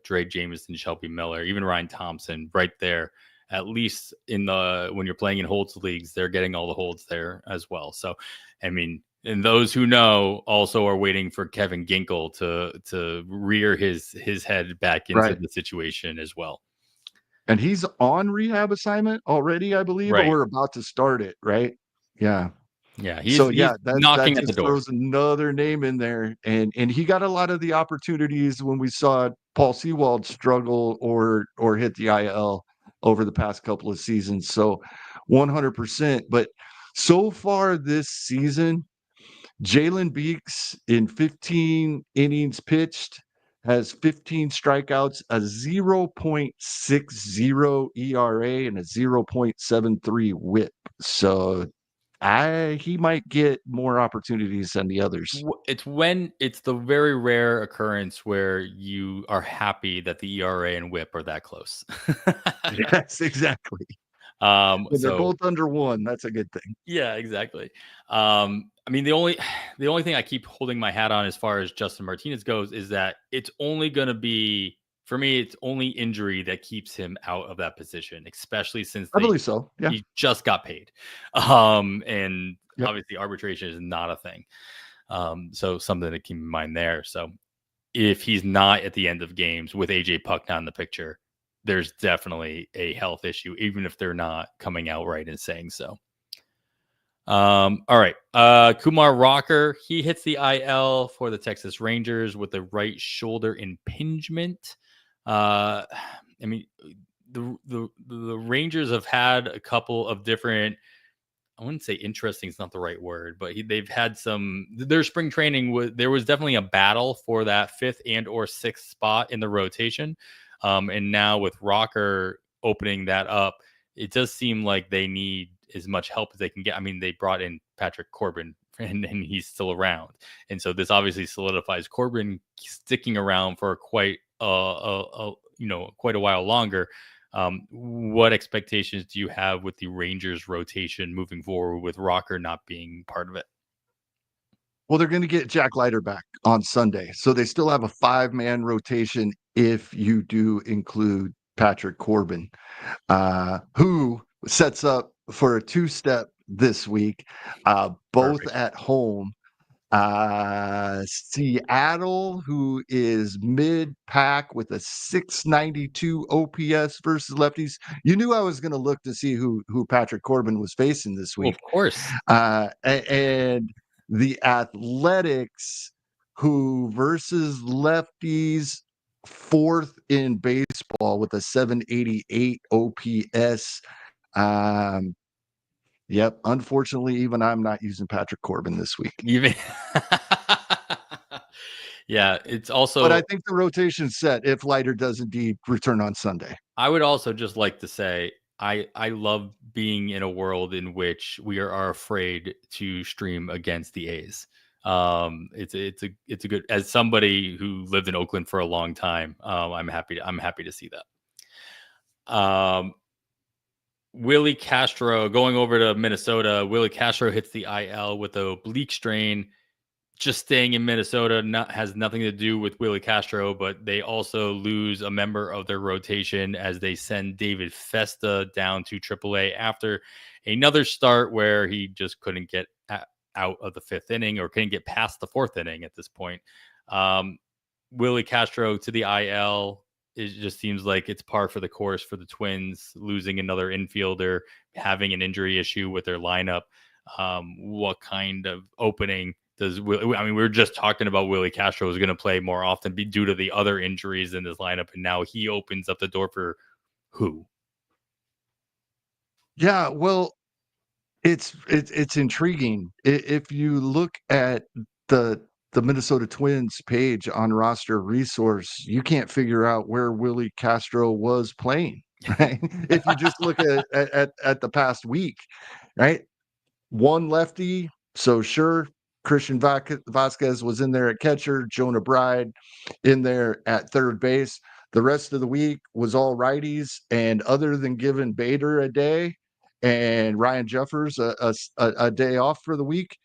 Dre Jameson, Shelby Miller, even Ryan Thompson right there. At least when you're playing in holds leagues, they're getting all the holds there as well. So, and those who know also are waiting for Kevin Ginkel to rear his head back into the situation as well. And he's on rehab assignment already, I believe, or we're about to start it, right? Yeah. Yeah, he's knocking at the door. Throws another name in there, and he got a lot of the opportunities when we saw Paul Sewald struggle or hit the IL over the past couple of seasons. So 100%. But so far this season, Jalen Beeks in 15 innings pitched has 15 strikeouts, a 0.60 ERA, and a 0.73 WHIP. So he might get more opportunities than the others. It's the very rare occurrence where you are happy that the ERA and WHIP are that close. Yes, exactly. When they're both under 1, that's a good thing. Yeah, exactly. The only thing I keep holding my hat on as far as Justin Martinez goes is that it's only going to be, for me, it's only injury that keeps him out of that position, especially since I believe so. Yeah, he just got paid. And obviously arbitration is not a thing. So something to keep in mind there. So if he's not at the end of games with AJ Puck not in the picture, there's definitely a health issue, even if they're not coming out right and saying so. All right. Kumar Rocker, he hits the IL for the Texas Rangers with a right shoulder impingement. The Rangers have had a couple of different, I wouldn't say interesting, it's not the right word, but they've had their spring training there was definitely a battle for that 5th and or 6th spot in the rotation. And now with Rocker opening that up, it does seem like they need as much help as they can get. I mean, they brought in Patrick Corbin, and he's still around, and so this obviously solidifies Corbin sticking around for quite quite a while longer. What expectations do you have with the Rangers rotation moving forward with Rocker not being part of it? Well, they're going to get Jack Leiter back on Sunday. So they still have a 5-man rotation if you do include Patrick Corbin, who sets up for a 2-step this week, both Perfect. at home. Seattle, who is mid-pack with a 692 OPS versus lefties. You knew I was going to look to see who Patrick Corbin was facing this Well, week. of course. And the Athletics, who versus lefties, 4th in baseball with a 788 OPS. Yep. Unfortunately, even I'm not using Patrick Corbin this week. Even yeah, it's also. But I think the rotation's set if Leiter does indeed return on Sunday. I would also just like to say I love being in a world in which we are afraid to stream against the A's. It's a good, as somebody who lived in Oakland for a long time. I'm happy to see that. Willie Castro going over to Minnesota. Willie Castro hits the IL with a oblique strain. Just staying in Minnesota has nothing to do with Willie Castro, but they also lose a member of their rotation as they send David Festa down to AAA after another start where he just couldn't get out of the 5th inning or couldn't get past the 4th inning at this point. Willie Castro to the IL. It just seems like it's par for the course for the Twins, losing another infielder, having an injury issue with their lineup. What kind of opening does we were just talking about Willie Castro is going to play more often due to the other injuries in this lineup, and now he opens up the door for who? Yeah, well, it's intriguing. If you look at the Minnesota Twins page on roster resource, you can't figure out where Willie Castro was playing, right? If you just look at the past week, right? One lefty, so sure, Christian Vasquez was in there at catcher, Jonah Bride in there at third base. The rest of the week was all righties, and other than giving Bader a day and Ryan Jeffers a day off for the week,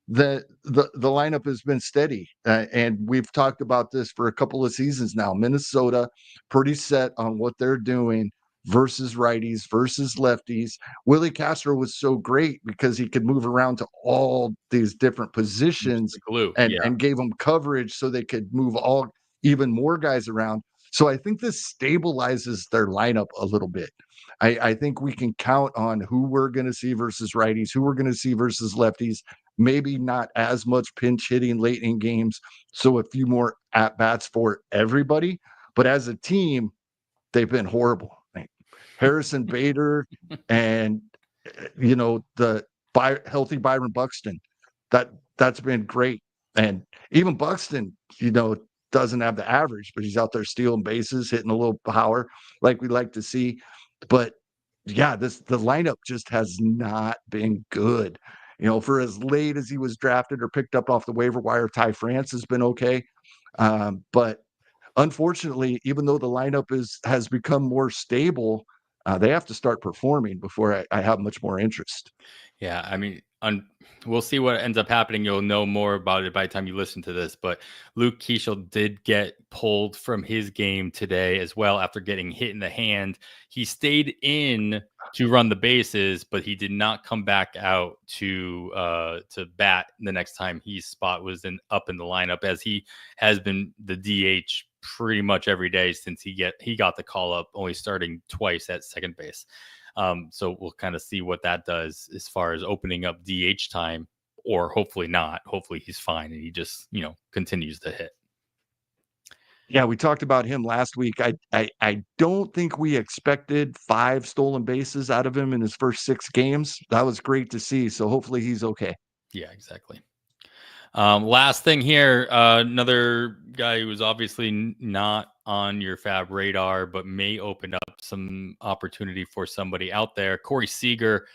the lineup has been steady, and we've talked about this for a couple of seasons now. Minnesota pretty set on what they're doing versus righties versus lefties. Willie Castro was so great because he could move around to all these different positions The glue, and gave them coverage so they could move all even more guys around. So I think this stabilizes their lineup a little bit. I think we can count on who we're going to see versus righties, who we're going to see versus lefties. Maybe not as much pinch hitting late in games, so a few more at bats for everybody. But as a team, they've been horrible. Like Harrison Bader and the healthy Byron Buxton. That's been great. And even Buxton, doesn't have the average, but he's out there stealing bases, hitting a little power like we like to see. But yeah, the lineup just has not been good. For as late as he was drafted or picked up off the waiver wire, Ty France has been okay. But unfortunately, even though the lineup has become more stable, they have to start performing before I have much more interest. Yeah, I mean, we'll see what ends up happening. You'll know more about it by the time you listen to this. But Luke Keeschel did get pulled from his game today as well after getting hit in the hand. He stayed in to run the bases, but he did not come back out to bat the next time his spot was up in the lineup, as he has been the DH pretty much every day since he got the call up, only starting twice at second base. So we'll kind of see what that does as far as opening up DH time, or hopefully not. Hopefully he's fine and he just, continues to hit. Yeah, we talked about him last week. I don't think we expected 5 stolen bases out of him in his first 6 games. That was great to see. So hopefully he's okay. Yeah, exactly. Last thing here, another guy who was obviously not on your FAAB radar, but may open up some opportunity for somebody out there. Corey Seager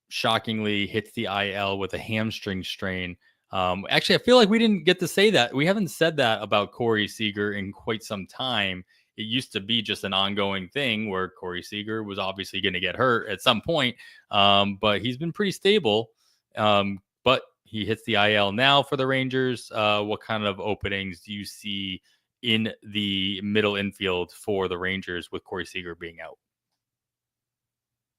shockingly hits the IL with a hamstring strain. Actually, I feel like we didn't get to say that. We haven't said that about Corey Seager in quite some time. It used to be just an ongoing thing where Corey Seager was obviously going to get hurt at some point, but he's been pretty stable. But he hits the IL now for the Rangers. What kind of openings do you see in the middle infield for the Rangers with Corey Seager being out?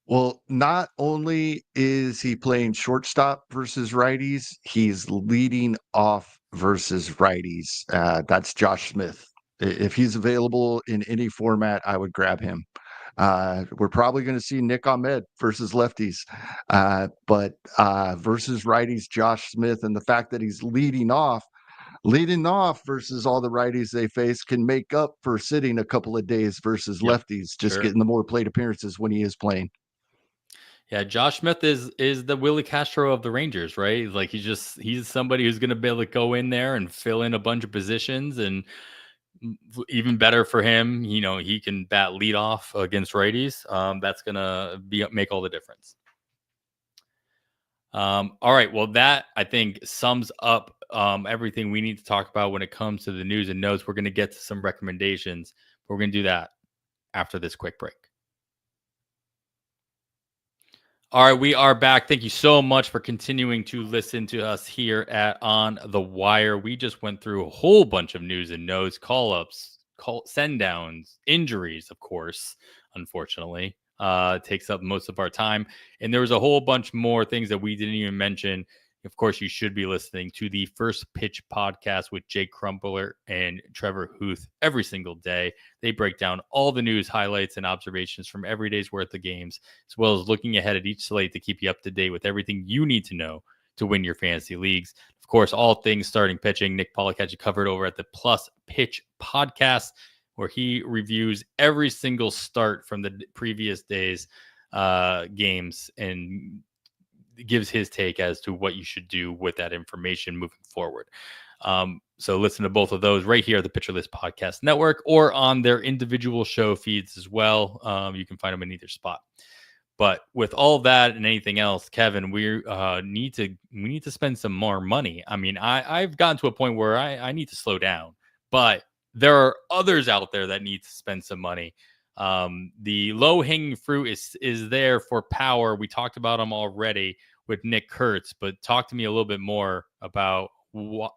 Well, not only is he playing shortstop versus righties, he's leading off versus righties. That's Josh Smith. If he's available in any format, I would grab him. We're probably going to see Nick Ahmed versus lefties, but versus righties, Josh Smith, and the fact that he's leading off versus all the righties they face can make up for sitting a couple of days versus Yep, lefties, just sure. getting the more plate appearances when he is playing. Yeah, Josh Smith is the Willie Castro of the Rangers, right? Like he's somebody who's going to be able to go in there and fill in a bunch of positions, and even better for him, he can bat leadoff against righties. That's gonna make all the difference. All right, well, that I think sums up everything we need to talk about when it comes to the news and notes. We're going to get to some recommendations, but we're going to do that after this quick break. All right, we are back. Thank you so much for continuing to listen to us here at On the Wire. We just went through a whole bunch of news and notes, call-ups, send downs, injuries, of course, unfortunately. Takes up most of our time. And there was a whole bunch more things that we didn't even mention. Of course, you should be listening to the First Pitch podcast with Jake Crumpler and Trevor Huth every single day. They break down all the news, highlights, and observations from every day's worth of games, as well as looking ahead at each slate to keep you up to date with everything you need to know to win your fantasy leagues. Of course, all things starting pitching. Nick Pollock had you covered over at the Plus Pitch podcast, where he reviews every single start from the previous day's games and gives his take as to what you should do with that information moving forward. So listen to both of those right here at the Pitcher List Podcast Network or on their individual show feeds as well. You can find them in either spot. But with all that and anything else, Kevin, we need to spend some more money. I mean, I've gotten to a point where I need to slow down, but there are others out there that need to spend some money. The low hanging fruit is there for power. We talked about them already with Nick Kurtz, but talk to me a little bit more about what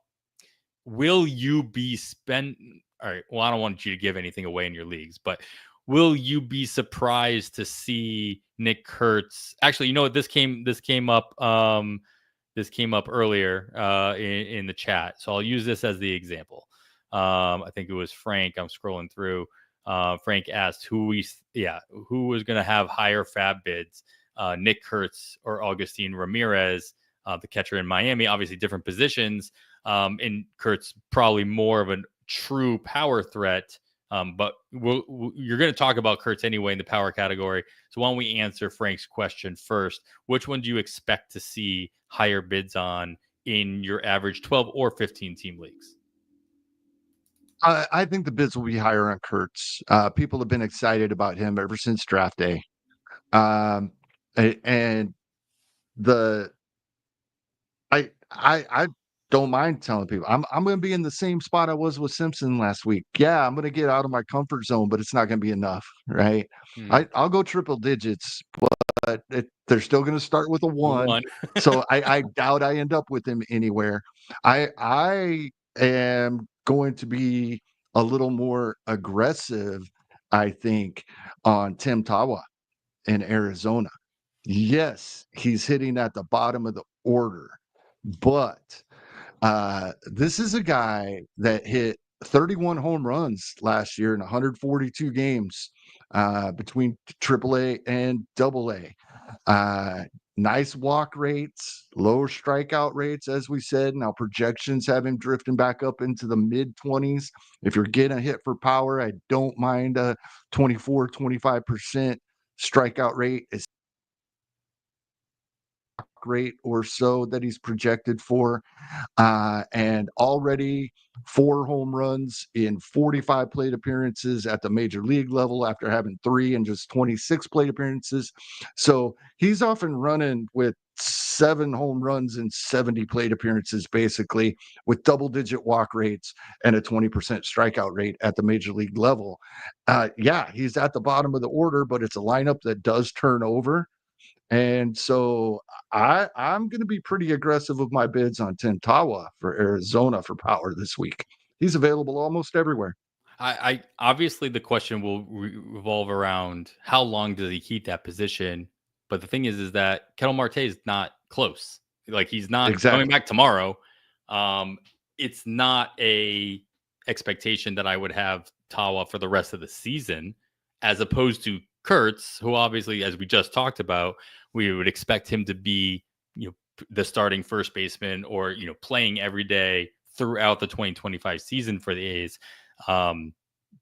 will you be spent. All right. Well, I don't want you to give anything away in your leagues, but will you be surprised to see Nick Kurtz? Actually, you know what? This came up. This came up earlier in the chat, so I'll use this as the example. I think it was Frank. I'm scrolling through. Frank asked who was going to have higher FAAB bids, Nick Kurtz or Augustin Ramirez, the catcher in Miami. Obviously, different positions. And Kurtz probably more of a true power threat. But you're going to talk about Kurtz anyway in the power category. So why don't we answer Frank's question first? Which one do you expect to see higher bids on in your average 12 or 15 team leagues? I think the bids will be higher on Kurtz. People have been excited about him ever since draft day. And the I don't mind telling people I'm going to be in the same spot I was with Simpson last week. Yeah, I'm going to get out of my comfort zone, but it's not going to be enough, right? I'll go triple digits, but they're still going to start with a one. So I doubt I end up with him anywhere. I am going to be a little more aggressive, I think, on Tim Tawa in Arizona. Yes, he's hitting at the bottom of the order, but this is a guy that hit 31 home runs last year in 142 games between AAA and AA. Nice walk rates, low strikeout rates, as we said. Now projections have him drifting back up into the mid 20s. If you're getting a hit for power, I don't mind a 24-25% strikeout rate. rate or so that he's projected for. And already 4 home runs in 45 plate appearances at the major league level after having 3 in just 26 plate appearances. So he's often running with 7 home runs in 70 plate appearances, basically, with double-digit walk rates and a 20% strikeout rate at the major league level. Yeah, he's at the bottom of the order, but it's a lineup that does turn over. And so I'm going to be pretty aggressive with my bids on Tawa for Arizona for power this week. He's available almost everywhere. I obviously the question will revolve around how long does he keep that position. But the thing is that Ketel Marte is not close. Like he's not coming Exactly. back tomorrow. It's not a expectation that I would have Tawa for the rest of the season, as opposed to Kurtz, who obviously, as we just talked about, we would expect him to be, the starting first baseman or playing every day throughout the 2025 season for the A's. But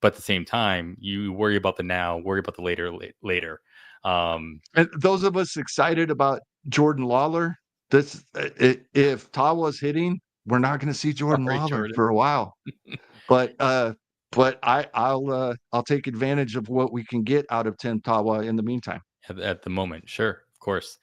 at the same time, you worry about the now, worry about the later. And those of us excited about Jordan Lawler, if Tawa's hitting, we're not going to see Jordan Sorry, Lawler Jordan. for a while. But I'll take advantage of what we can get out of Tim Tawa in the meantime. At the moment, sure, of course.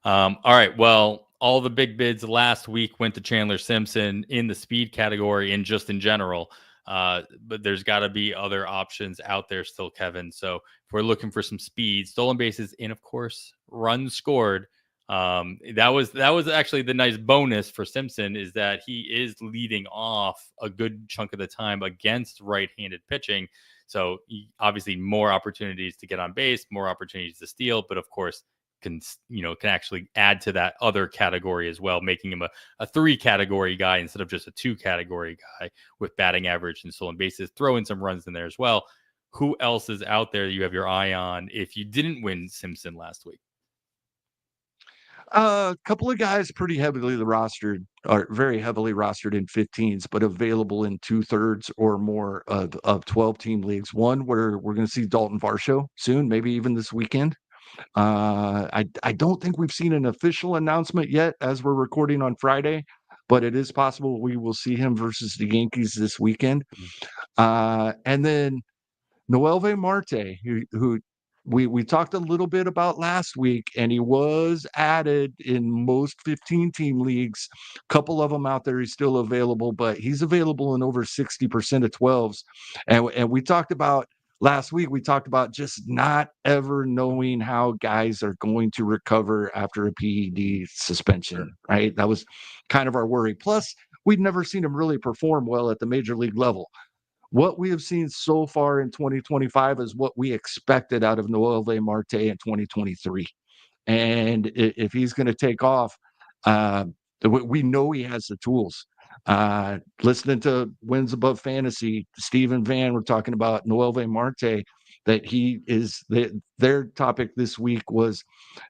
All right. Well, all the big bids last week went to Chandler Simpson in the speed category and just in general. But there's got to be other options out there still, Kevin. So if we're looking for some speed, stolen bases, and of course runs scored, that was actually the nice bonus for Simpson, is that he is leading off a good chunk of the time against right-handed pitching. So obviously more opportunities to get on base, more opportunities to steal, but of course can actually add to that other category as well, making him a 3 category guy instead of just a 2 category guy with batting average and stolen bases. Throw in some runs in there as well. Who else is out there that you have your eye on if you didn't win Simpson last week? A couple of guys pretty heavily rostered, or very heavily rostered in 15s, but available in 2/3 or more of 12-team leagues. One where we're going to see Dalton Varsho soon, maybe even this weekend. I don't think we've seen an official announcement yet as we're recording on Friday, but it is possible we will see him versus the Yankees this weekend. And then Noelve Marte, who we talked a little bit about last week, and he was added in most 15-team leagues. A couple of them out there, he's still available, but he's available in over 60% of 12s. And we talked about last week, we talked about just not ever knowing how guys are going to recover after a PED suspension, Sure. right? That was kind of our worry. Plus, we'd never seen him really perform well at the major league level. What we have seen so far in 2025 is what we expected out of Noelve Marte in 2023. And if he's going to take off, we know he has the tools. Listening to Wins Above Fantasy, Stephen Van, we're talking about Noelve Marte, that he is their topic this week was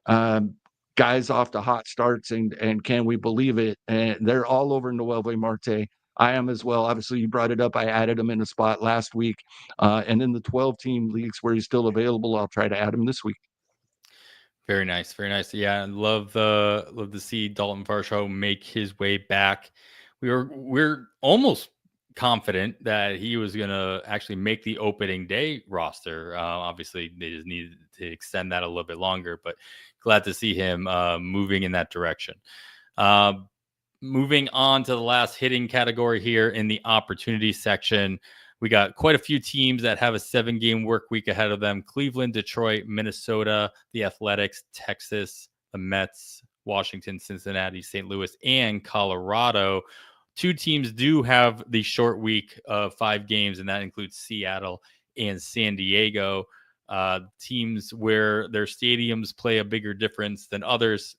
guys off to hot starts and can we believe it? And they're all over Noelve Marte. I am as well. Obviously, you brought it up. I added him in a spot last week. And in the 12-team leagues where he's still available, I'll try to add him this week. Very nice, very nice. Yeah, love to see Dalton Varsho make his way back. We're almost confident that he was gonna actually make the opening day roster. Obviously, they just needed to extend that a little bit longer, but glad to see him moving in that direction. Uh, Moving on to the last hitting category here in the opportunity section. We got quite a few teams that have a 7-game work week ahead of them: Cleveland, Detroit, Minnesota, the Athletics, Texas, the Mets, Washington, Cincinnati, St. Louis, and Colorado. 2 teams do have the short week of 5 games, and that includes Seattle and San Diego. Teams where their stadiums play a bigger difference than others,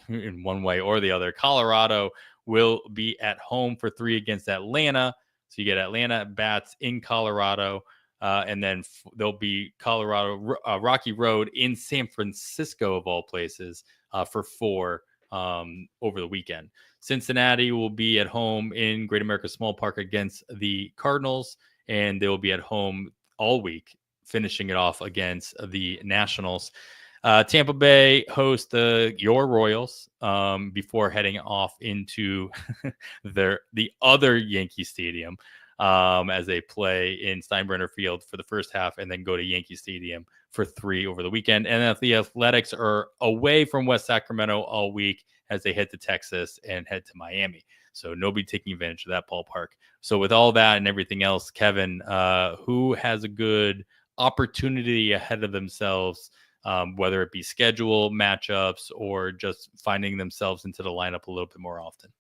in one way or the other. Colorado will be at home for 3 against Atlanta. So you get Atlanta bats in Colorado, and then there'll be Colorado Rocky Road in San Francisco, of all places, for 4 over the weekend. Cincinnati will be at home in Great America Small Park against the Cardinals, and they will be at home all week, finishing it off against the Nationals. Tampa Bay host your Royals before heading off into the other Yankee Stadium as they play in Steinbrenner Field for the first half and then go to Yankee Stadium for 3 over the weekend. And the Athletics are away from West Sacramento all week as they head to Texas and head to Miami. So nobody taking advantage of that ballpark. So with all that and everything else, Kevin, who has a good opportunity ahead of themselves, whether it be schedule matchups or just finding themselves into the lineup a little bit more often?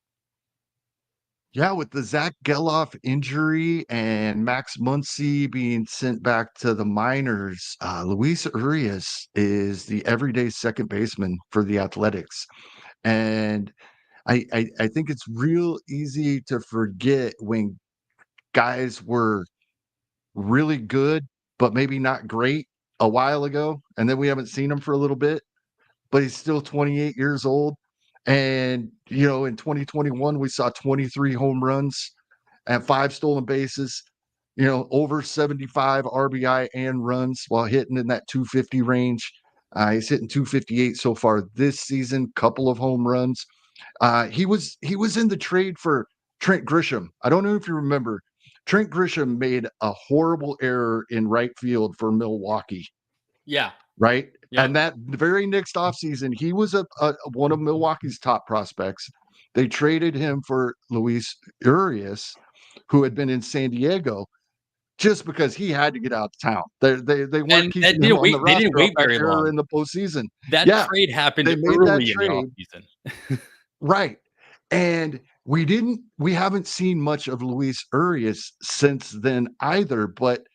Yeah, with the Zach Geloff injury and Max Muncy being sent back to the minors, Luis Urias is the everyday second baseman for the Athletics. And I think it's real easy to forget when guys were really good, but maybe not great a while ago, and then we haven't seen him for a little bit, but he's still 28 years old. And, in 2021, we saw 23 home runs and 5 stolen bases, over 75 RBI and runs while hitting in that 250 range. He's hitting 258 so far this season, couple of home runs. He was in the trade for Trent Grisham. I don't know if you remember. Trent Grisham made a horrible error in right field for Milwaukee, Yeah. right? Yep. And that very next offseason, he was one of Milwaukee's top prospects. They traded him for Luis Urias, who had been in San Diego, just because he had to get out of town. They weren't And that keeping him didn't on the wait. They didn't roster off wait that very error long. in the postseason. That Yeah, trade happened they made that early in the trade. offseason. Right. And we haven't seen much of Luis Urias since then either, but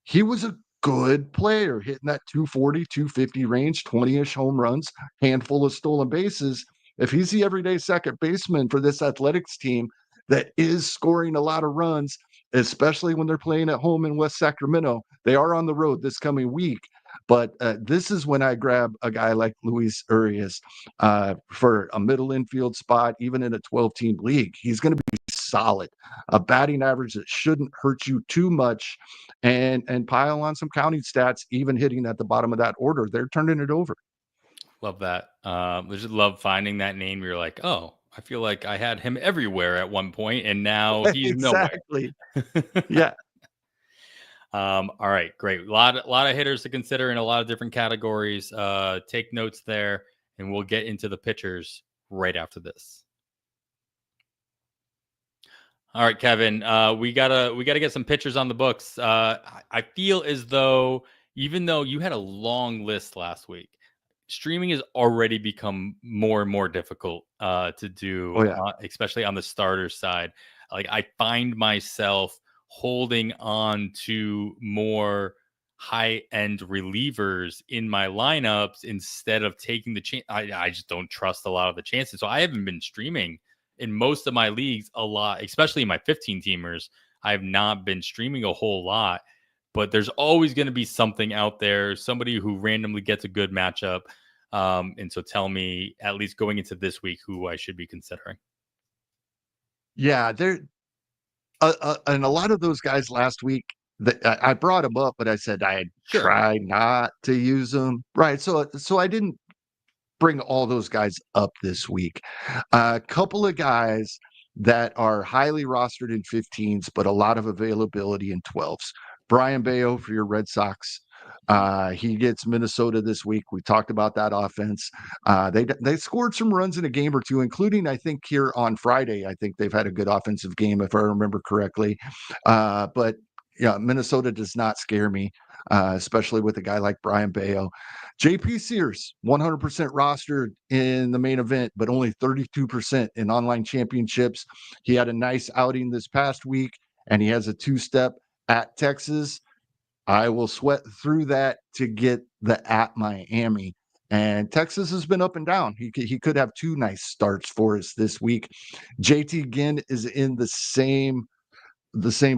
he was a good player hitting that 240, 250 range, 20-ish home runs, handful of stolen bases. If he's the everyday second baseman for this Athletics team that is scoring a lot of runs, especially when they're playing at home in West Sacramento, they are on the road this coming week. But this is when I grab a guy like Luis Urias for a middle infield spot, even in a 12-team league. He's going to be solid, a batting average that shouldn't hurt you too much, and pile on some counting stats, even hitting at the bottom of that order. They're turning it over. Love that. I just love finding that name. You're like, oh, I feel like I had him everywhere at one point, and now he's nowhere. Exactly. Yeah. All right, great. A lot of hitters to consider in a lot of different categories. Take notes there, and we'll get into the pitchers right after this. All right, Kevin. We gotta get some pitchers on the books. I feel as though even though you had a long list last week, streaming has already become more and more difficult to do, Oh, yeah. especially on the starter side. Like I find myself holding on to more high end relievers in my lineups instead of taking the chance. I just don't trust a lot of the chances. So I haven't been streaming in most of my leagues a lot, especially in my 15 teamers. I have not been streaming a whole lot, but there's always going to be something out there, somebody who randomly gets a good matchup. And so tell me, at least going into this week, who I should be considering. Yeah. And a lot of those guys last week, I brought them up, but I said I'd Sure. try not to use them. Right. So I didn't bring all those guys up this week. A couple of guys that are highly rostered in 15s, but a lot of availability in 12s. Brian Bayo for your Red Sox. He gets Minnesota this week. We talked about that offense. They scored some runs in a game or two, including I think here on Friday. I think they've had a good offensive game if I remember correctly. But yeah, Minnesota does not scare me, especially with a guy like Brian Bayo. JP Sears, 100% rostered in the main event, but only 32% in online championships. He had a nice outing this past week, and he has a 2-step at Texas. I will sweat through that to get the at Miami. And Texas has been up and down. He could have 2 nice starts for us this week. JT Ginn is in the same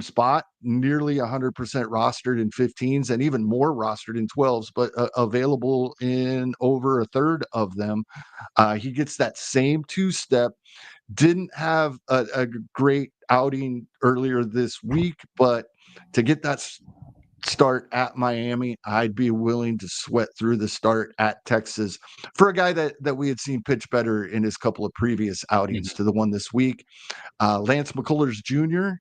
spot, nearly 100% rostered in 15s and even more rostered in 12s, but available in over a third of them. He gets that same 2-step. Didn't have a great outing earlier this week, but to get that start at Miami. I'd be willing to sweat through the start at Texas for a guy that we had seen pitch better in his couple of previous outings to the one this week. Lance McCullers Jr.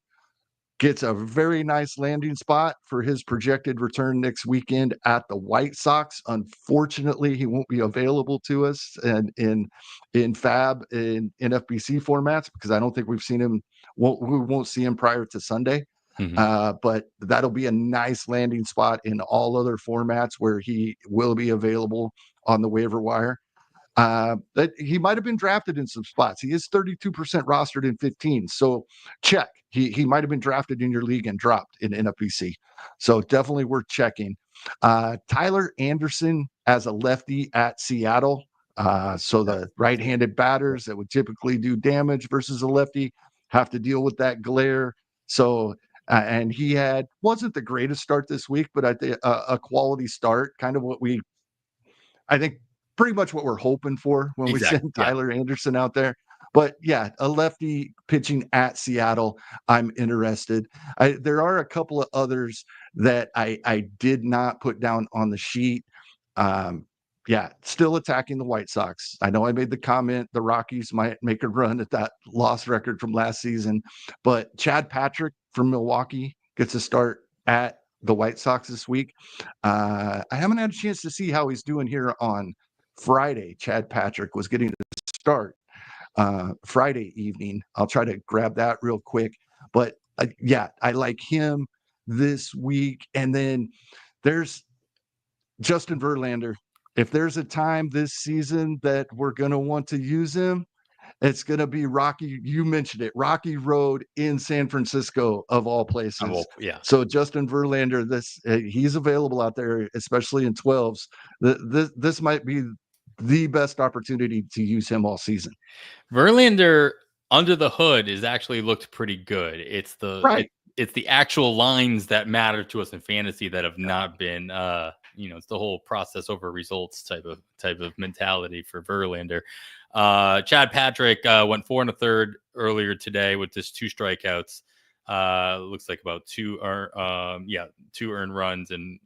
gets a very nice landing spot for his projected return next weekend at the White Sox. Unfortunately, he won't be available to us in FAAB in FBC formats because I don't think we've seen him. We won't see him prior to Sunday. But that'll be a nice landing spot in all other formats where he will be available on the waiver wire. That he might have been drafted in some spots. He is 32% rostered in 15. So check. He might have been drafted in your league and dropped in NFBC. So definitely worth checking. Tyler Anderson as a lefty at Seattle. So the right-handed batters that would typically do damage versus a lefty have to deal with that glare. So and he wasn't the greatest start this week, but I think a quality start, kind of I think pretty much what we're hoping for when we send Tyler Anderson out there. But yeah, a lefty pitching at Seattle, I'm interested. There are a couple of others that I did not put down on the sheet. Still attacking the White Sox. I know I made the comment the Rockies might make a run at that loss record from last season, but Chad Patrick from Milwaukee gets a start at the White Sox this week. I haven't had a chance to see how he's doing here on Friday. Chad Patrick was getting to start Friday evening. I'll try to grab that real quick. But I like him this week. And then there's Justin Verlander. If there's a time this season that we're going to want to use him, it's going to be Rocky. You mentioned it, Rocky Road in San Francisco, of all places. So Justin Verlander, he's available out there, especially in 12s. This might be the best opportunity to use him all season. Verlander under the hood is actually looked pretty good. It's the actual lines that matter to us in fantasy that have not been it's the whole process over results type of mentality for Verlander. Chad Patrick went 4 1/3 earlier today with just 2 strikeouts. Looks like about 2 earned runs and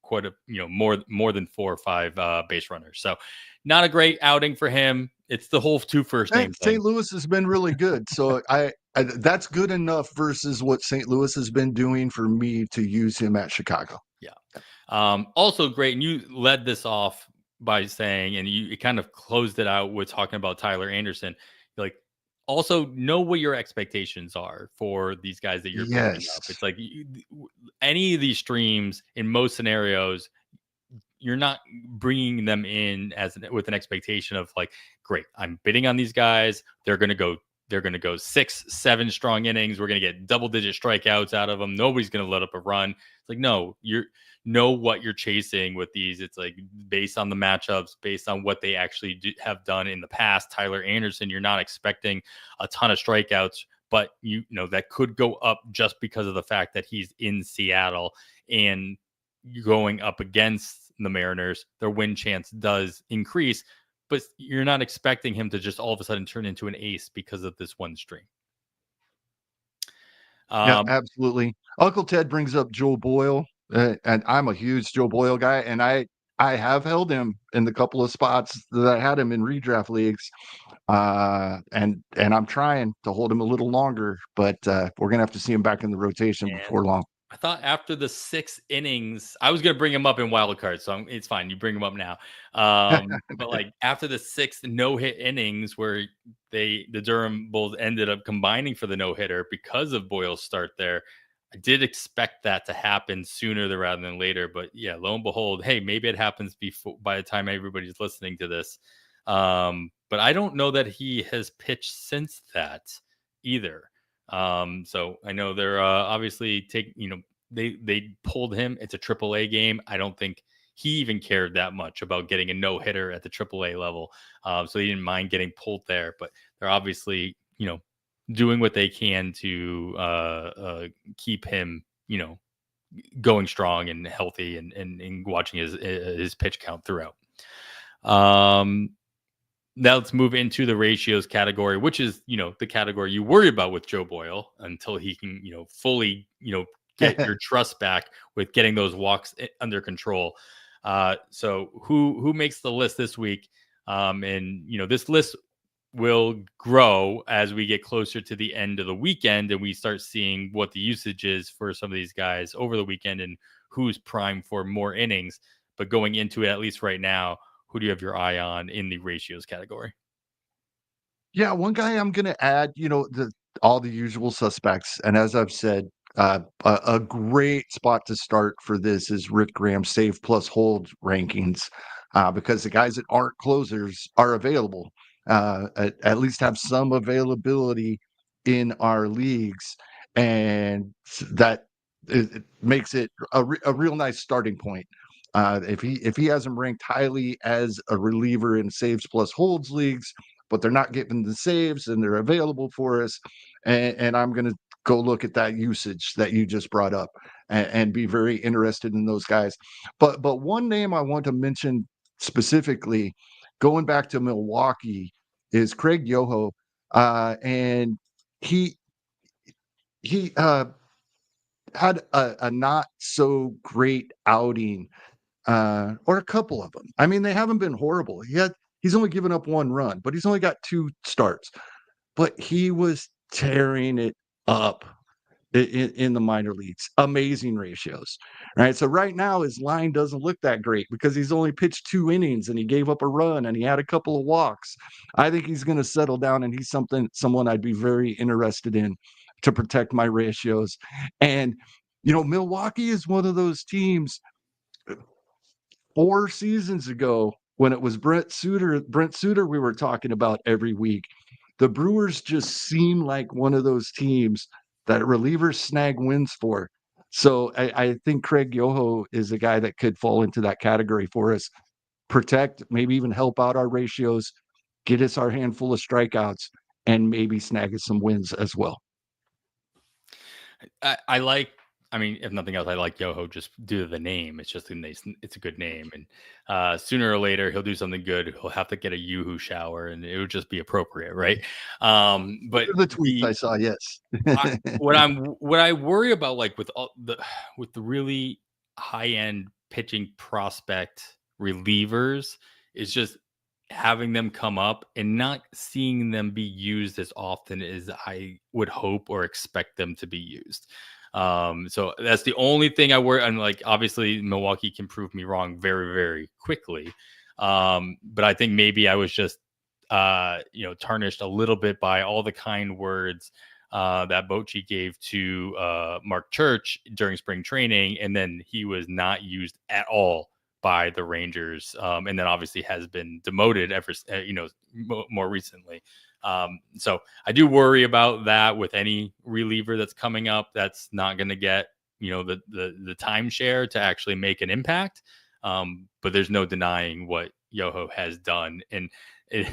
quite a more than 4 or 5 base runners. So not a great outing for him. It's the whole 2 first name thing. St. Louis has been really good. So I that's good enough versus what St. Louis has been doing for me to use him at Chicago. Also great. And you led this off by saying, and you kind of closed it out with talking about Tyler Anderson. Like, also know what your expectations are for these guys that you're picking up. It's like any of these streams in most scenarios, you're not bringing them in with an expectation of like, great, I'm bidding on these guys. They're going to go 6, 7 strong innings. We're going to get double-digit strikeouts out of them. Nobody's going to let up a run. It's like, no, you know what you're chasing with these. It's like based on the matchups, based on what they actually have done in the past. Tyler Anderson, you're not expecting a ton of strikeouts, but that could go up just because of the fact that he's in Seattle and going up against the Mariners. Their win chance does increase, but you're not expecting him to just all of a sudden turn into an ace because of this one stream. Yeah, absolutely. Uncle Ted brings up Joe Boyle, and I'm a huge Joe Boyle guy, and I have held him in the couple of spots that I had him in redraft leagues, and I'm trying to hold him a little longer, but we're gonna have to see him back in the rotation before long. I thought after the 6 innings, I was going to bring him up in wild card, so it's fine. You bring him up now. But like after the 6th no-hit innings where the Durham Bulls ended up combining for the no-hitter because of Boyle's start there, I did expect that to happen sooner rather than later. But yeah, lo and behold, hey, maybe it happens by the time everybody's listening to this. But I don't know that he has pitched since that either. So I know they're obviously they pulled him. It's a AAA game. I don't think he even cared that much about getting a no hitter at the AAA level. So he didn't mind getting pulled there, but they're obviously, doing what they can to keep him, going strong and healthy and watching his pitch count throughout. Now let's move into the ratios category, which is, the category you worry about with Joe Boyle until he can, fully, get your trust back with getting those walks under control. So who makes the list this week? And this list will grow as we get closer to the end of the weekend and we start seeing what the usage is for some of these guys over the weekend and who's primed for more innings. But going into it, at least right now, who do you have your eye on in the ratios category? Yeah, one guy I'm gonna add, all the usual suspects, and as I've said, a great spot to start for this is Rick Graham's save plus hold rankings, because the guys that aren't closers are available, at least have some availability in our leagues, and that it makes it a real nice starting point. If he has him ranked highly as a reliever in saves plus holds leagues, but they're not getting the saves and they're available for us. And I'm going to go look at that usage that you just brought up and be very interested in those guys. But one name I want to mention specifically, going back to Milwaukee, is Craig Yoho, and he he had a not so great outing, or a couple of them. I mean, they haven't been horrible. He's only given up 1 run, but he's only got 2 starts. But he was tearing it up in the minor leagues. Amazing ratios, right? So right now his line doesn't look that great because he's only pitched 2 innings and he gave up a run and he had a couple of walks. I think he's going to settle down and he's someone I'd be very interested in to protect my ratios. And Milwaukee is one of those teams 4 seasons ago when it was Brent Suter we were talking about every week. The Brewers just seem like one of those teams that relievers snag wins for. So I think Craig Yoho is a guy that could fall into that category for us. Protect, maybe even help out our ratios, get us our handful of strikeouts, and maybe snag us some wins as well. I like, I mean, if nothing else, I like Yoho just due to the name. It's just it's a good name. And sooner or later, he'll do something good. He'll have to get a Yoo-hoo shower and it would just be appropriate, right? But The tweets I saw, yes. what I worry about, like with the really high end pitching prospect relievers, is just having them come up and not seeing them be used as often as I would hope or expect them to be used. So that's the only thing I worry. And like, obviously Milwaukee can prove me wrong very, very quickly. But I think maybe I was just, tarnished a little bit by all the kind words that Bochy gave to Mark Church during spring training. And then he was not used at all by the Rangers. And then obviously has been demoted ever, more recently. So I do worry about that with any reliever that's coming up that's not going to get, the timeshare to actually make an impact. But there's no denying what Yoho has done. And it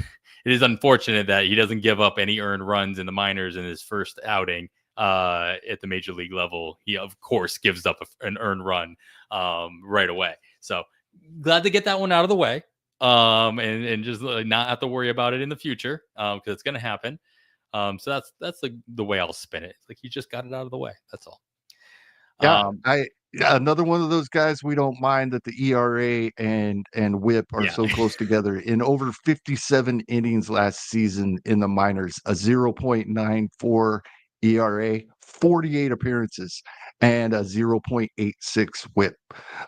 is unfortunate that he doesn't give up any earned runs in the minors in his first outing at the major league level. He, of course, gives up an earned run right away. So glad to get that one out of the way. And just not have to worry about it in the future because it's going to happen. So that's the way I'll spin it. It's like you just got it out of the way. That's all. Yeah, another one of those guys we don't mind that the ERA and WHIP are so close together. In over 57 innings last season in the minors, a 0.94 ERA, 48 appearances, and a 0.86 WHIP.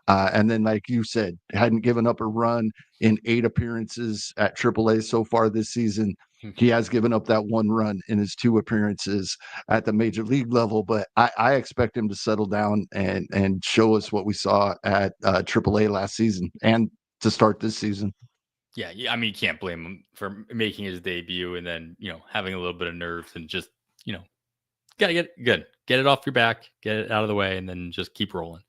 And then, like you said, hadn't given up a run in 8 appearances at AAA so far this season. He has given up that 1 run in his 2 appearances at the major league level, but I expect him to settle down and show us what we saw at AAA last season and to start this season. Yeah, I mean, you can't blame him for making his debut and then, having a little bit of nerves and just, gotta get it off your back, get it out of the way, and then just keep rolling.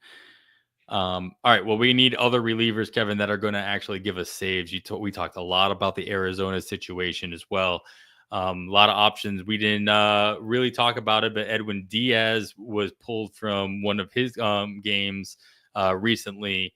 All right. Well, we need other relievers, Kevin, that are going to actually give us saves. We talked a lot about the Arizona situation as well. A lot of options. We didn't really talk about it, but Edwin Diaz was pulled from one of his games recently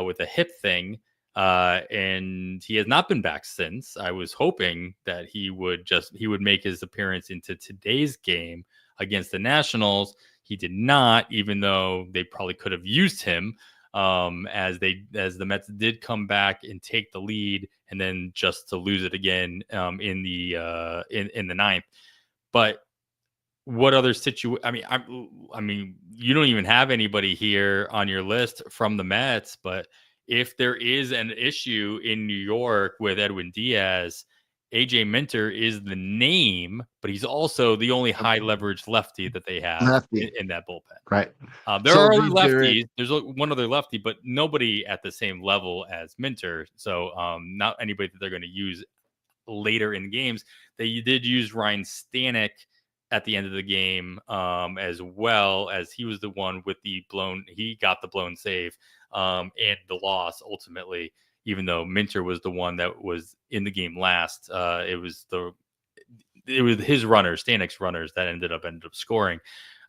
with a hip thing, and he has not been back since. I was hoping that he would make his appearance into today's game against the Nationals. He did not, even though they probably could have used him, as the Mets did come back and take the lead, and then just to lose it again in the ninth. But what other situation? I mean, you don't even have anybody here on your list from the Mets, but if there is an issue in New York with Edwin Diaz, AJ Minter is the name, but he's also the only high leverage lefty that they have Lefty. in that bullpen. Right. There So are other Reed Garrett, lefties. There's one other lefty, but nobody at the same level as Minter. So not anybody that they're going to use later in games. They did use Ryan Stanek at the end of the game, as well, as he was the one with he got the blown save and the loss ultimately, even though Minter was the one that was in the game last. It was his runners, Stanek's runners, that ended up scoring.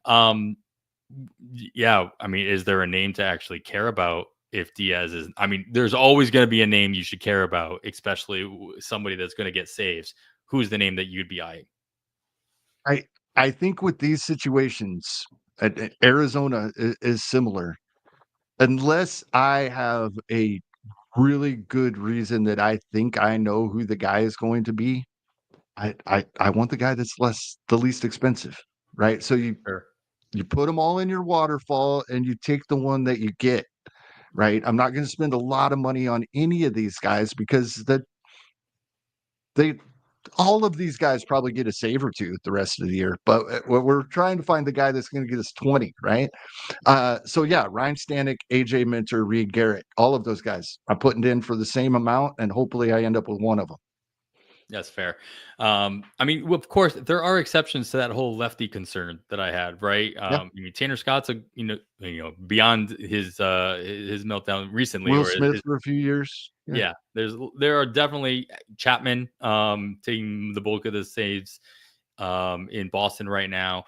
Yeah, I mean, is there a name to actually care about if Diaz is? I mean, there's always going to be a name you should care about, especially somebody that's going to get saves. Who's the name that you'd be eyeing? I think with these situations, Arizona is similar. Unless I have a really good reason that I think I know who the guy is going to be, I want the guy that's the least expensive, right? So Sure. you put them all in your waterfall and you take the one that you get, right? I'm not going to spend a lot of money on any of these guys because they all of these guys probably get a save or two the rest of the year, but we're trying to find the guy that's going to get us 20, right? So yeah, Ryan Stanek, AJ Minter, Reed Garrett, all of those guys I'm putting in for the same amount, and hopefully I end up with one of them. That's fair. I mean, of course, there are exceptions to that whole lefty concern that I had, right? Yeah. I mean, Tanner Scott's beyond his meltdown recently, Will or Smith his for a few years. yeah. There are definitely Chapman taking the bulk of the saves in Boston right now.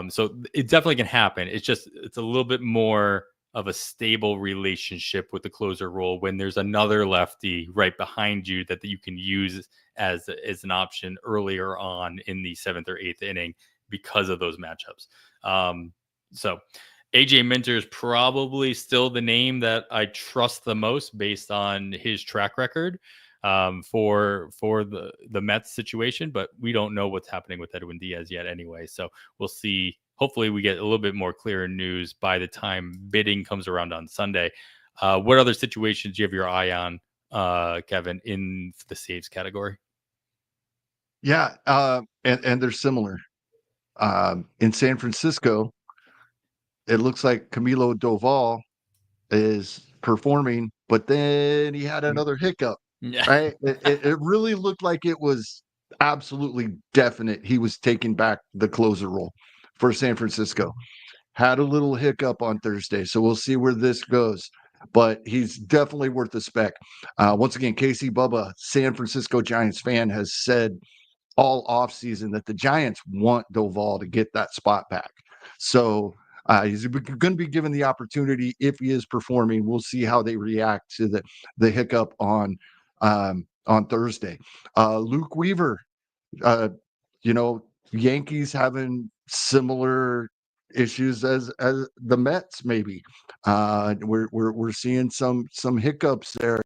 So it definitely can happen. It's a little bit more of a stable relationship with the closer role when there's another lefty right behind you that you can use as an option earlier on in the seventh or eighth inning because of those matchups. So AJ Minter is probably still the name that I trust the most based on his track record for the Mets situation, but we don't know what's happening with Edwin Diaz yet anyway. So we'll see. Hopefully we get a little bit more clearer news by the time bidding comes around on Sunday. What other situations do you have your eye on, Kevin, in the saves category? Yeah, and they're similar. In San Francisco, it looks like Camilo Doval is performing, but then he had another hiccup, Yeah. right? It really looked like it was absolutely definite he was taking back the closer role for San Francisco. Had a little hiccup on Thursday, so we'll see where this goes. But he's definitely worth the spec. Once again, Casey Bubba, San Francisco Giants fan, has said all offseason that the Giants want Doval to get that spot back. So he's going to be given the opportunity if he is performing. We'll see how they react to the hiccup on Thursday. Luke Weaver, uh, Yankees having similar issues as the Mets. Maybe we're seeing some hiccups there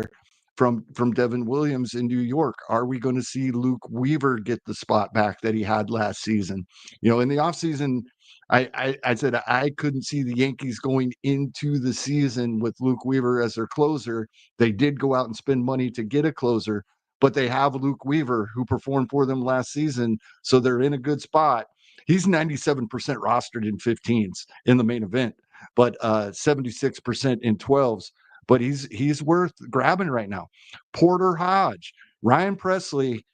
from Devin Williams in New York. Are we going to see Luke Weaver get the spot back that he had last season? In the offseason, I said I couldn't see the Yankees going into the season with Luke Weaver as their closer. They did go out and spend money to get a closer, but they have Luke Weaver who performed for them last season, so they're in a good spot. He's 97% rostered in 15s in the main event, but 76% in 12s. But he's worth grabbing right now. Porter Hodge, Ryan Presley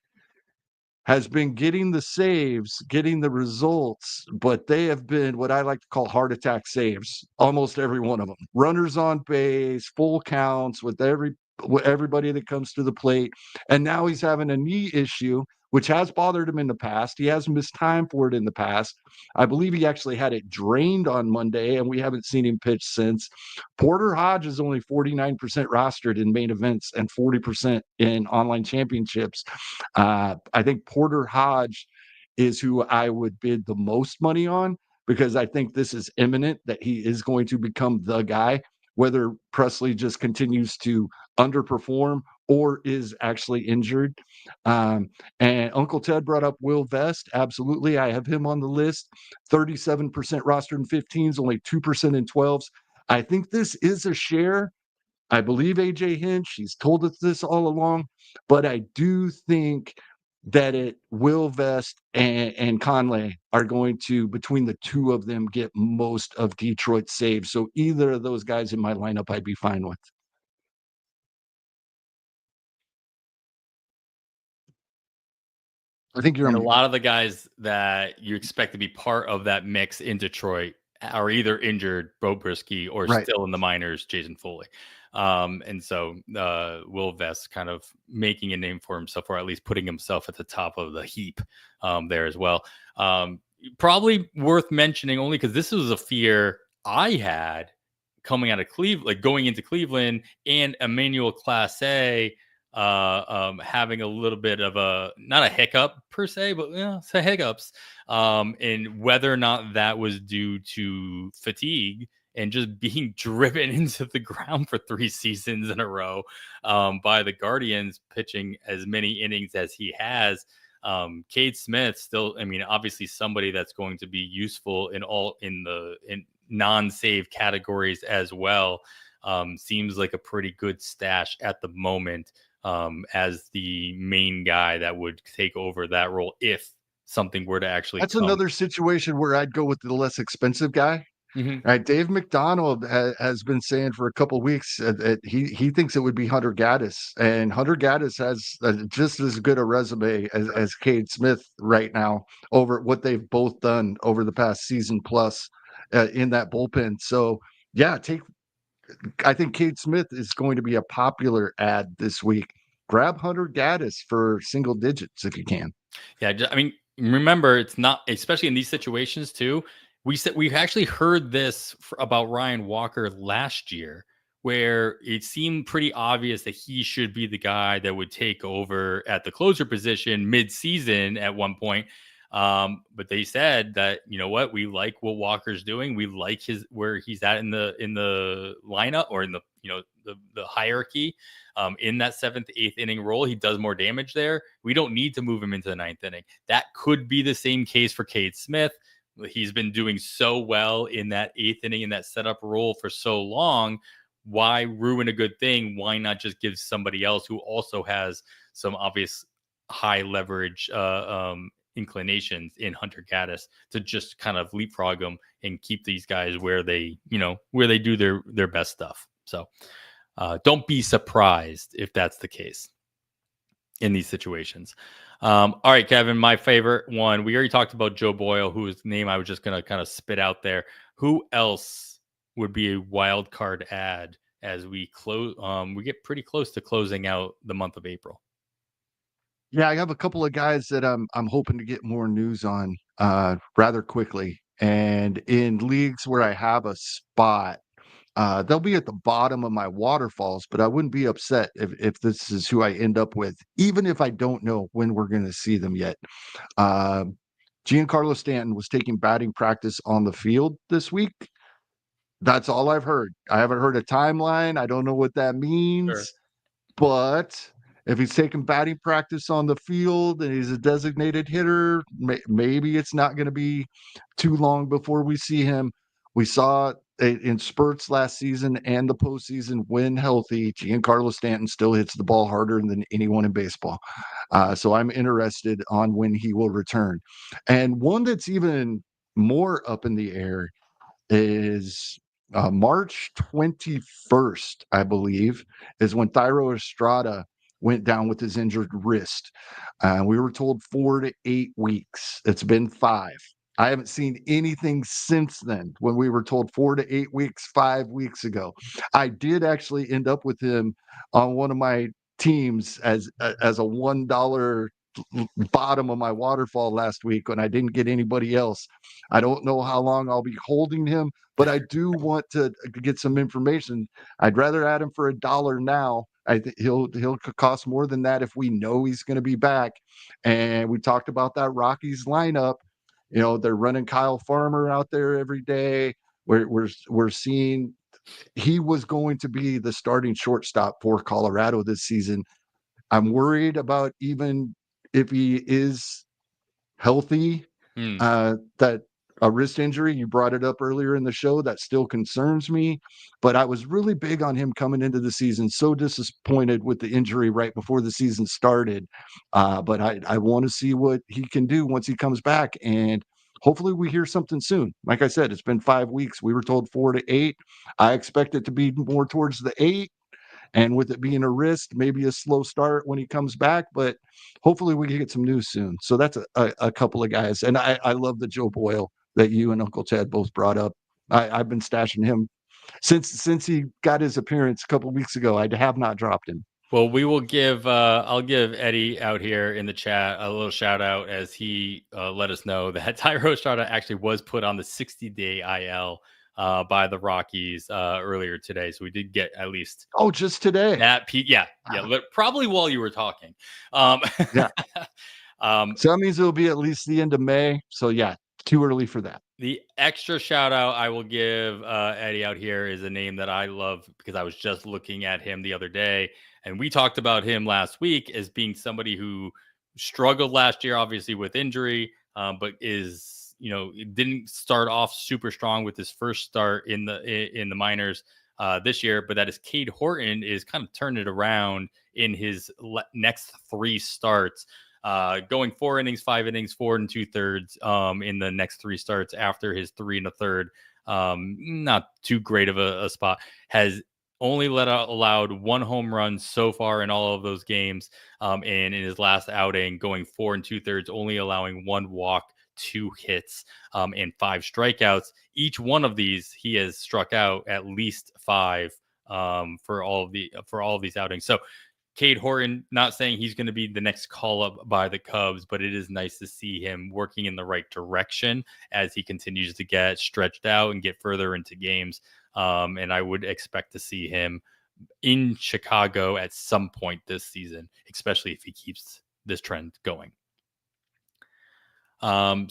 has been getting the saves, getting the results, but they have been what I like to call heart attack saves, almost every one of them. Runners on base, full counts with everybody that comes to the plate. And now he's having a knee issue, which has bothered him in the past. He has missed time for it in the past. I believe he actually had it drained on Monday, and we haven't seen him pitch since. Porter Hodge is only 49% rostered in main events and 40% in online championships. I think Porter Hodge is who I would bid the most money on. because I think this is imminent that he is going to become the guy, whether Presley just continues to underperform or is actually injured. Um, and Uncle Ted brought up Will Vest. Absolutely. I have him on the list. 37% rostered in 15s, only 2% in 12s. I think this is a share. I believe AJ Hinch, he's told us this all along, but I do think that Will Vest and Conley are going to, between the two of them, get most of Detroit's saves. So either of those guys in my lineup, I'd be fine with. I think you're And on a mute. lot of the guys that you expect to be part of that mix in Detroit are either injured, Bo Brisky, or Right. still in the minors, Jason Foley. And so Will Vest kind of making a name for himself, or at least putting himself at the top of the heap there as well. Probably worth mentioning only because this was a fear I had coming out of Cleveland, like going into Cleveland, and Emmanuel Clase having a little bit of a, not a hiccup per se, but some hiccups, and whether or not that was due to fatigue and just being driven into the ground for 3 seasons in a row by the Guardians, pitching as many innings as he has. Cade Smith still, I mean, obviously somebody that's going to be useful in non-save categories as well. Seems like a pretty good stash at the moment as the main guy that would take over that role if something were to actually That's come. another situation where I'd go with the less expensive guy. Mm-hmm. Right, Dave McDonald has been saying for a couple of weeks that he thinks it would be Hunter Gaddis, and Hunter Gaddis has just as good a resume as Cade Smith right now over what they've both done over the past season plus in that bullpen. So yeah, I think Cade Smith is going to be a popular ad this week. Grab Hunter Gaddis for single digits if you can. Yeah, I mean, remember, it's not, especially in these situations too. We've actually heard this about Ryan Walker last year, where it seemed pretty obvious that he should be the guy that would take over at the closer position mid-season at one point. But they said that, you know what, we like what Walker's doing. We like where he's at in the lineup, or in the the hierarchy. In that 7th, 8th inning role, he does more damage there. We don't need to move him into the 9th inning. That could be the same case for Cade Smith. He's been doing so well in that 8th inning, in that setup role for so long. Why ruin a good thing? Why not just give somebody else who also has some obvious high leverage inclinations in Hunter Gaddis to just kind of leapfrog them and keep these guys where they do their best stuff. So don't be surprised if that's the case in these situations. All right, Kevin, my favorite one. We already talked about Joe Boyle, whose name I was just going to kind of spit out there. Who else would be a wild card ad as we close? We get pretty close to closing out the month of April. Yeah, I have a couple of guys that I'm hoping to get more news on rather quickly. And in leagues where I have a spot, they'll be at the bottom of my waterfalls, but I wouldn't be upset if this is who I end up with, even if I don't know when we're going to see them yet. Uh, Giancarlo Stanton was taking batting practice on the field this week. That's all I've heard. I haven't heard a timeline. I don't know what that means. Sure. But if he's taking batting practice on the field and he's a designated hitter, maybe it's not going to be too long before we see him. We saw it in spurts last season and the postseason when healthy. Giancarlo Stanton still hits the ball harder than anyone in baseball. So I'm interested on when he will return. And one that's even more up in the air is March 21st, I believe, is when Thairo Estrada went down with his injured wrist. We were told 4 to 8 weeks. It's been 5. I haven't seen anything since then when we were told 4 to 8 weeks 5 weeks ago. I did actually end up with him on one of my teams as a $1 bottom of my waterfall last week when I didn't get anybody else. I don't know how long I'll be holding him, but I do want to get some information. I'd rather add him for $1 now. I think he'll cost more than that if we know he's going to be back. And we talked about that Rockies lineup. They're running Kyle Farmer out there every day. We're seeing he was going to be the starting shortstop for Colorado this season. I'm worried about even if he is healthy, Hmm. that a wrist injury, you brought it up earlier in the show, that still concerns me. But I was really big on him coming into the season, so disappointed with the injury right before the season started. But I want to see what he can do once he comes back. And hopefully we hear something soon. Like I said, it's been 5 weeks. We were told 4 to 8. I expect it to be more towards the 8. And with it being a wrist, maybe a slow start when he comes back, but hopefully we can get some news soon. So that's a couple of guys. And I love the Joe Boyle that you and Uncle Ted both brought up. I've been stashing him since he got his appearance a couple of weeks ago. I have not dropped him. Well, I'll give Eddie out here in the chat a little shout out as he let us know that Tyro Estrada actually was put on the 60-day IL by the Rockies earlier today. So we did get at least just today. Yeah. Probably while you were talking. Yeah. So that means it'll be at least the end of May. So yeah, too early for that. The extra shout out I will give Eddie out here is a name that I love because I was just looking at him the other day, and we talked about him last week as being somebody who struggled last year, obviously with injury, but didn't start off super strong with his first start in the minors this year. But that is Cade Horton is kind of turned it around in his next 3 starts. Going 4 innings, 5 innings, 4 2/3 in the next 3 starts after his 3 1/3. Not too great of a spot. Has only allowed 1 home run so far in all of those games. And in his last outing, going 4 2/3, only allowing 1 walk, 2 hits, and 5 strikeouts. Each one of these, he has struck out at least 5 for all of these outings. So Cade Horton, not saying he's going to be the next call up by the Cubs, but it is nice to see him working in the right direction as he continues to get stretched out and get further into games. And I would expect to see him in Chicago at some point this season, especially if he keeps this trend going. Love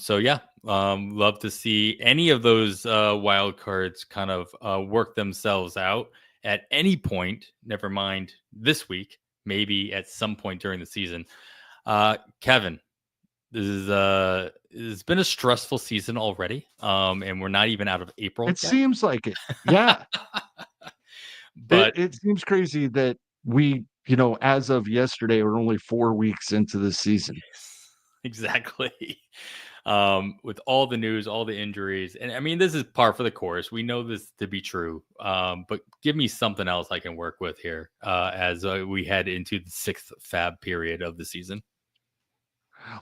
to see any of those wild cards kind of work themselves out at any point. Never mind this week. Maybe at some point during the season. Kevin, it's been a stressful season already. And we're not even out of April. It seems like it. Yeah. But it seems crazy that we, as of yesterday, we're only 4 weeks into the season. Exactly. With all the news, all the injuries, and I mean, this is par for the course. We know this to be true. But give me something else I can work with here as we head into the 6th FAAB period of the season.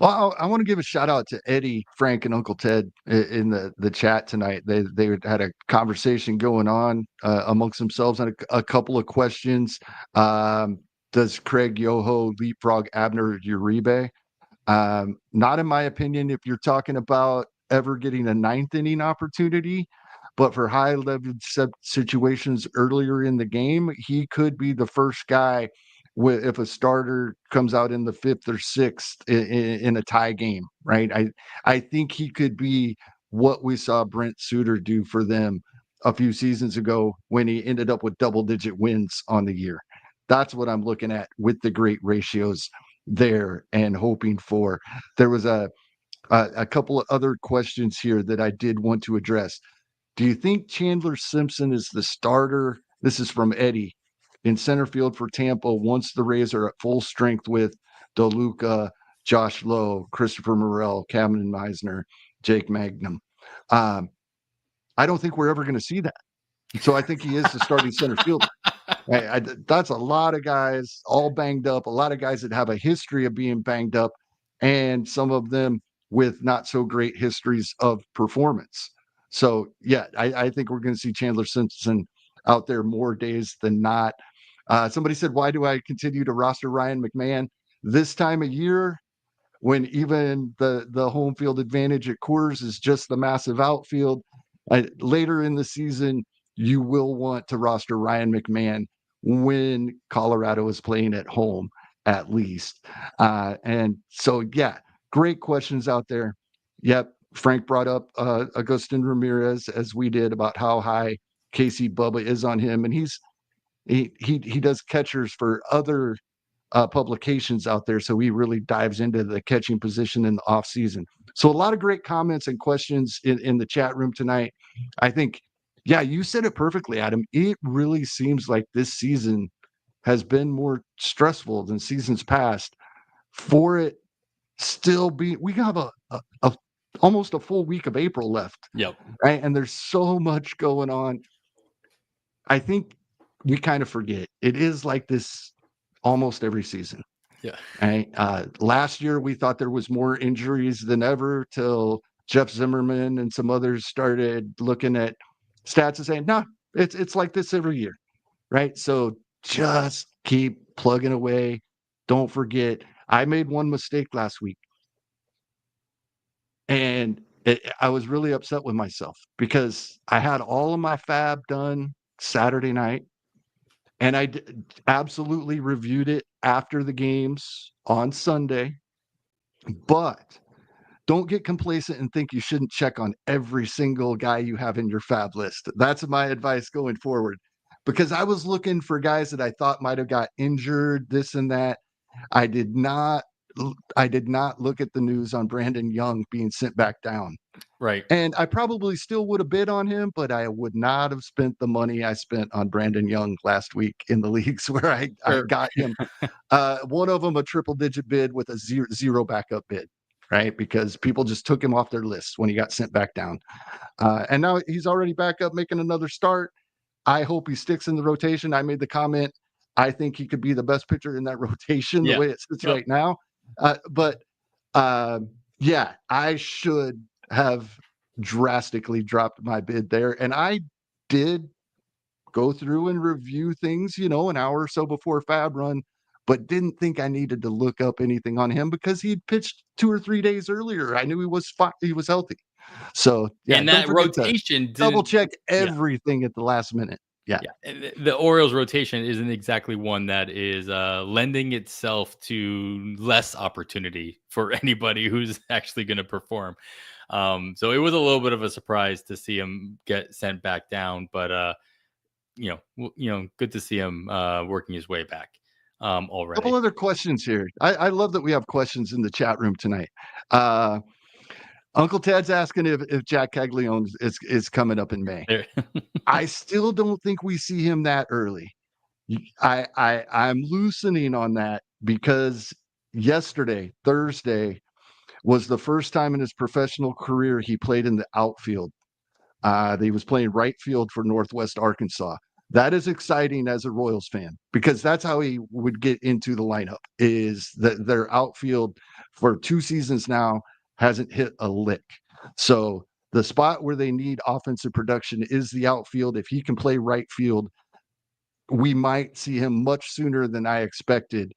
Well, I want to give a shout out to Eddie, Frank, and Uncle Ted in the chat tonight. They had a conversation going on amongst themselves and a couple of questions. Does Craig Yoho leapfrog Abner Uribe? Not in my opinion, if you're talking about ever getting a 9th inning opportunity, but for high level situations earlier in the game, he could be the first guy if a starter comes out in the 5th or 6th in a tie game, right? I think he could be what we saw Brent Suter do for them a few seasons ago when he ended up with double-digit wins on the year. That's what I'm looking at with the great ratios there and hoping for. There was a couple of other questions here that I did want to address. Do you think Chandler Simpson is the starter? This is from Eddie in center field for Tampa once the Rays are at full strength with DeLuca, Josh Lowe, Christopher Morel, Cameron Meisner, Jake Magnum. I don't think we're ever going to see that. So I think he is the starting center fielder. That's a lot of guys all banged up, a lot of guys that have a history of being banged up, and some of them with not so great histories of performance. So, yeah, I think we're going to see Chandler Simpson out there more days than not. Somebody said, why do I continue to roster Ryan McMahon? This time of year, when even the home field advantage at Coors is just the massive outfield, later in the season, you will want to roster Ryan McMahon when Colorado is playing at home, at least. And so, yeah, great questions out there. Yep, Frank brought up Agustin Ramirez, as we did, about how high Casey Bubba is on him, and he does catchers for other publications out there, so he really dives into the catching position in the off season. So a lot of great comments and questions in the chat room tonight. I think, yeah, you said it perfectly, Adam. It really seems like this season has been more stressful than seasons past. For it still be, we have a almost a full week of April left, Yep. right? And there's so much going on. I think we kind of forget it is like this almost every season. Yeah. Right? Last year, we thought there was more injuries than ever till Jeff Zimmerman and some others started looking at stats and saying, "No, it's like this every year." Right? So just keep plugging away. Don't forget. I made one mistake last week, and I was really upset with myself because I had all of my FAAB done Saturday night. And I absolutely reviewed it after the games on Sunday. But don't get complacent and think you shouldn't check on every single guy you have in your FAAB list. That's my advice going forward. Because I was looking for guys that I thought might have got injured, this and that. I did not look at the news on Brandon Young being sent back down. Right. And I probably still would have bid on him, but I would not have spent the money I spent on Brandon Young last week in the leagues where I got him. One of them a triple digit bid with a zero backup bid, right? Because people just took him off their list when he got sent back down. And now he's already back up making another start. I hope he sticks in the rotation. I made the comment. I think he could be the best pitcher in that rotation the way it sits right now. Yeah, I should have drastically dropped my bid there. And I did go through and review things, an hour or so before FAAB run, but didn't think I needed to look up anything on him because he'd pitched 2 or 3 days earlier. I knew he was healthy. So, yeah, and that rotation double check everything at the last minute. Yeah. The Orioles rotation isn't exactly one that is lending itself to less opportunity for anybody who's actually going to perform. So it was a little bit of a surprise to see him get sent back down, but good to see him working his way back already. A couple other questions here. I love that we have questions in the chat room tonight. Uncle Ted's asking if Jack Caglione is coming up in May. I still don't think we see him that early. I'm loosening on that because yesterday, Thursday, was the first time in his professional career he played in the outfield. He was playing right field for Northwest Arkansas. That is exciting as a Royals fan because that's how he would get into the lineup. Is that their outfield for 2 seasons now hasn't hit a lick. So the spot where they need offensive production is the outfield. If he can play right field, we might see him much sooner than I expected.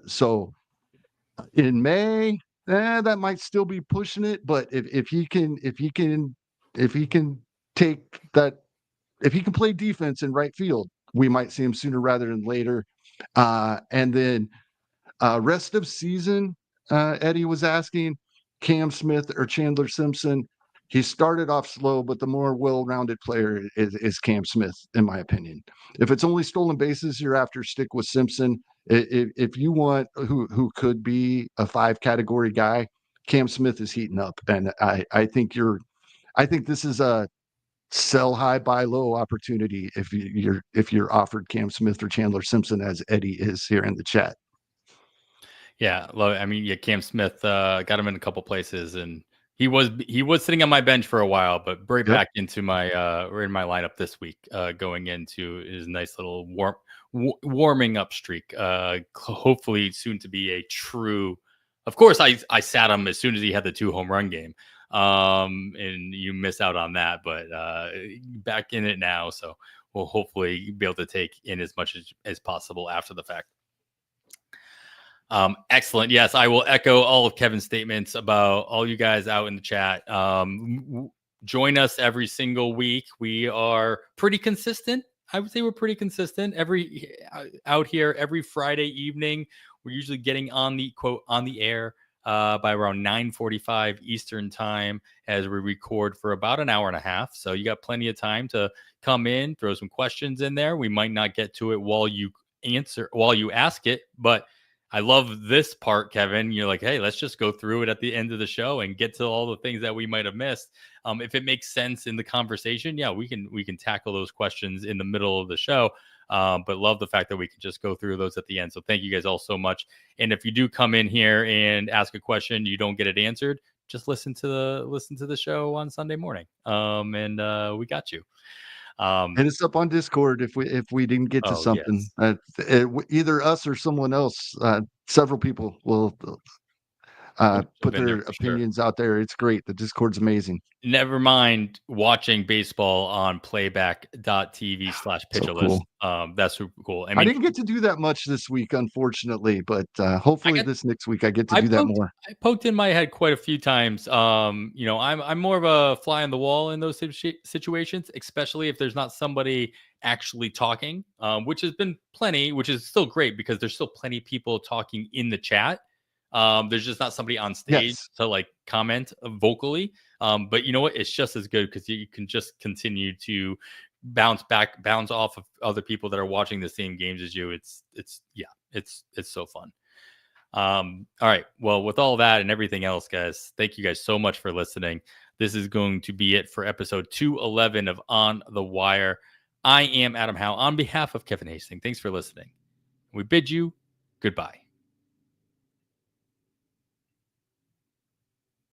So in May, that might still be pushing it. But if he can take that, if he can play defense in right field, we might see him sooner rather than later. And then rest of season, Eddie was asking Cam Smith or Chandler Simpson. He started off slow, but the more well-rounded player is Cam Smith, in my opinion. If it's only stolen bases you're after, stick with Simpson. If you want who could be a 5 category guy, Cam Smith is heating up, and I think this is a sell high, buy low opportunity if you're offered Cam Smith or Chandler Simpson, as Eddie is here in the chat. Yeah, Cam Smith got him in a couple places, and he was sitting on my bench for a while, but back into my in my lineup this week, going into his nice little warming up streak. Hopefully soon to be a true. Of course, I sat him as soon as he had the 2 home run game, and you miss out on that, but back in it now, so we'll hopefully be able to take in as much as possible after the fact. Excellent. Yes, I will echo all of Kevin's statements about all you guys out in the chat. Join us every single week. We are pretty consistent. I would say we're pretty consistent out here every Friday evening. We're usually getting on the air by around 9:45 Eastern time as we record for about an hour and a half. So you got plenty of time to come in, throw some questions in there. We might not get to it while you ask it, but I love this part, Kevin. You're like, hey, let's just go through it at the end of the show and get to all the things that we might have missed. If it makes sense in the conversation, yeah, we can tackle those questions in the middle of the show. But love the fact that we can just go through those at the end. So thank you guys all so much. And if you do come in here and ask a question, you don't get it answered, just listen to the show on Sunday morning. And we got you. Hit us up on Discord if we didn't get to Oh something. yes, Either us or someone else. Several people will put jump in there their for sure. opinions out there. It's great. The Discord's amazing. Never mind watching baseball on playback.tv So /pitcher cool. list. That's super cool. I I mean, didn't get to do that much this week, unfortunately, but hopefully this next week I get to do that more. I poked in my head quite a few times. I'm more of a fly on the wall in those situations, especially if there's not somebody actually talking, which has been plenty, which is still great because there's still plenty of people talking in the chat. There's just not somebody on stage Yes. to like comment vocally. But you know what? It's just as good because you can just continue to bounce off of other people that are watching the same games as you. It's so fun. All right. Well, with all that and everything else, guys, thank you guys so much for listening. This is going to be it for episode 211 of On the Wire. I am Adam Howe on behalf of Kevin Hastings. Thanks for listening. We bid you goodbye.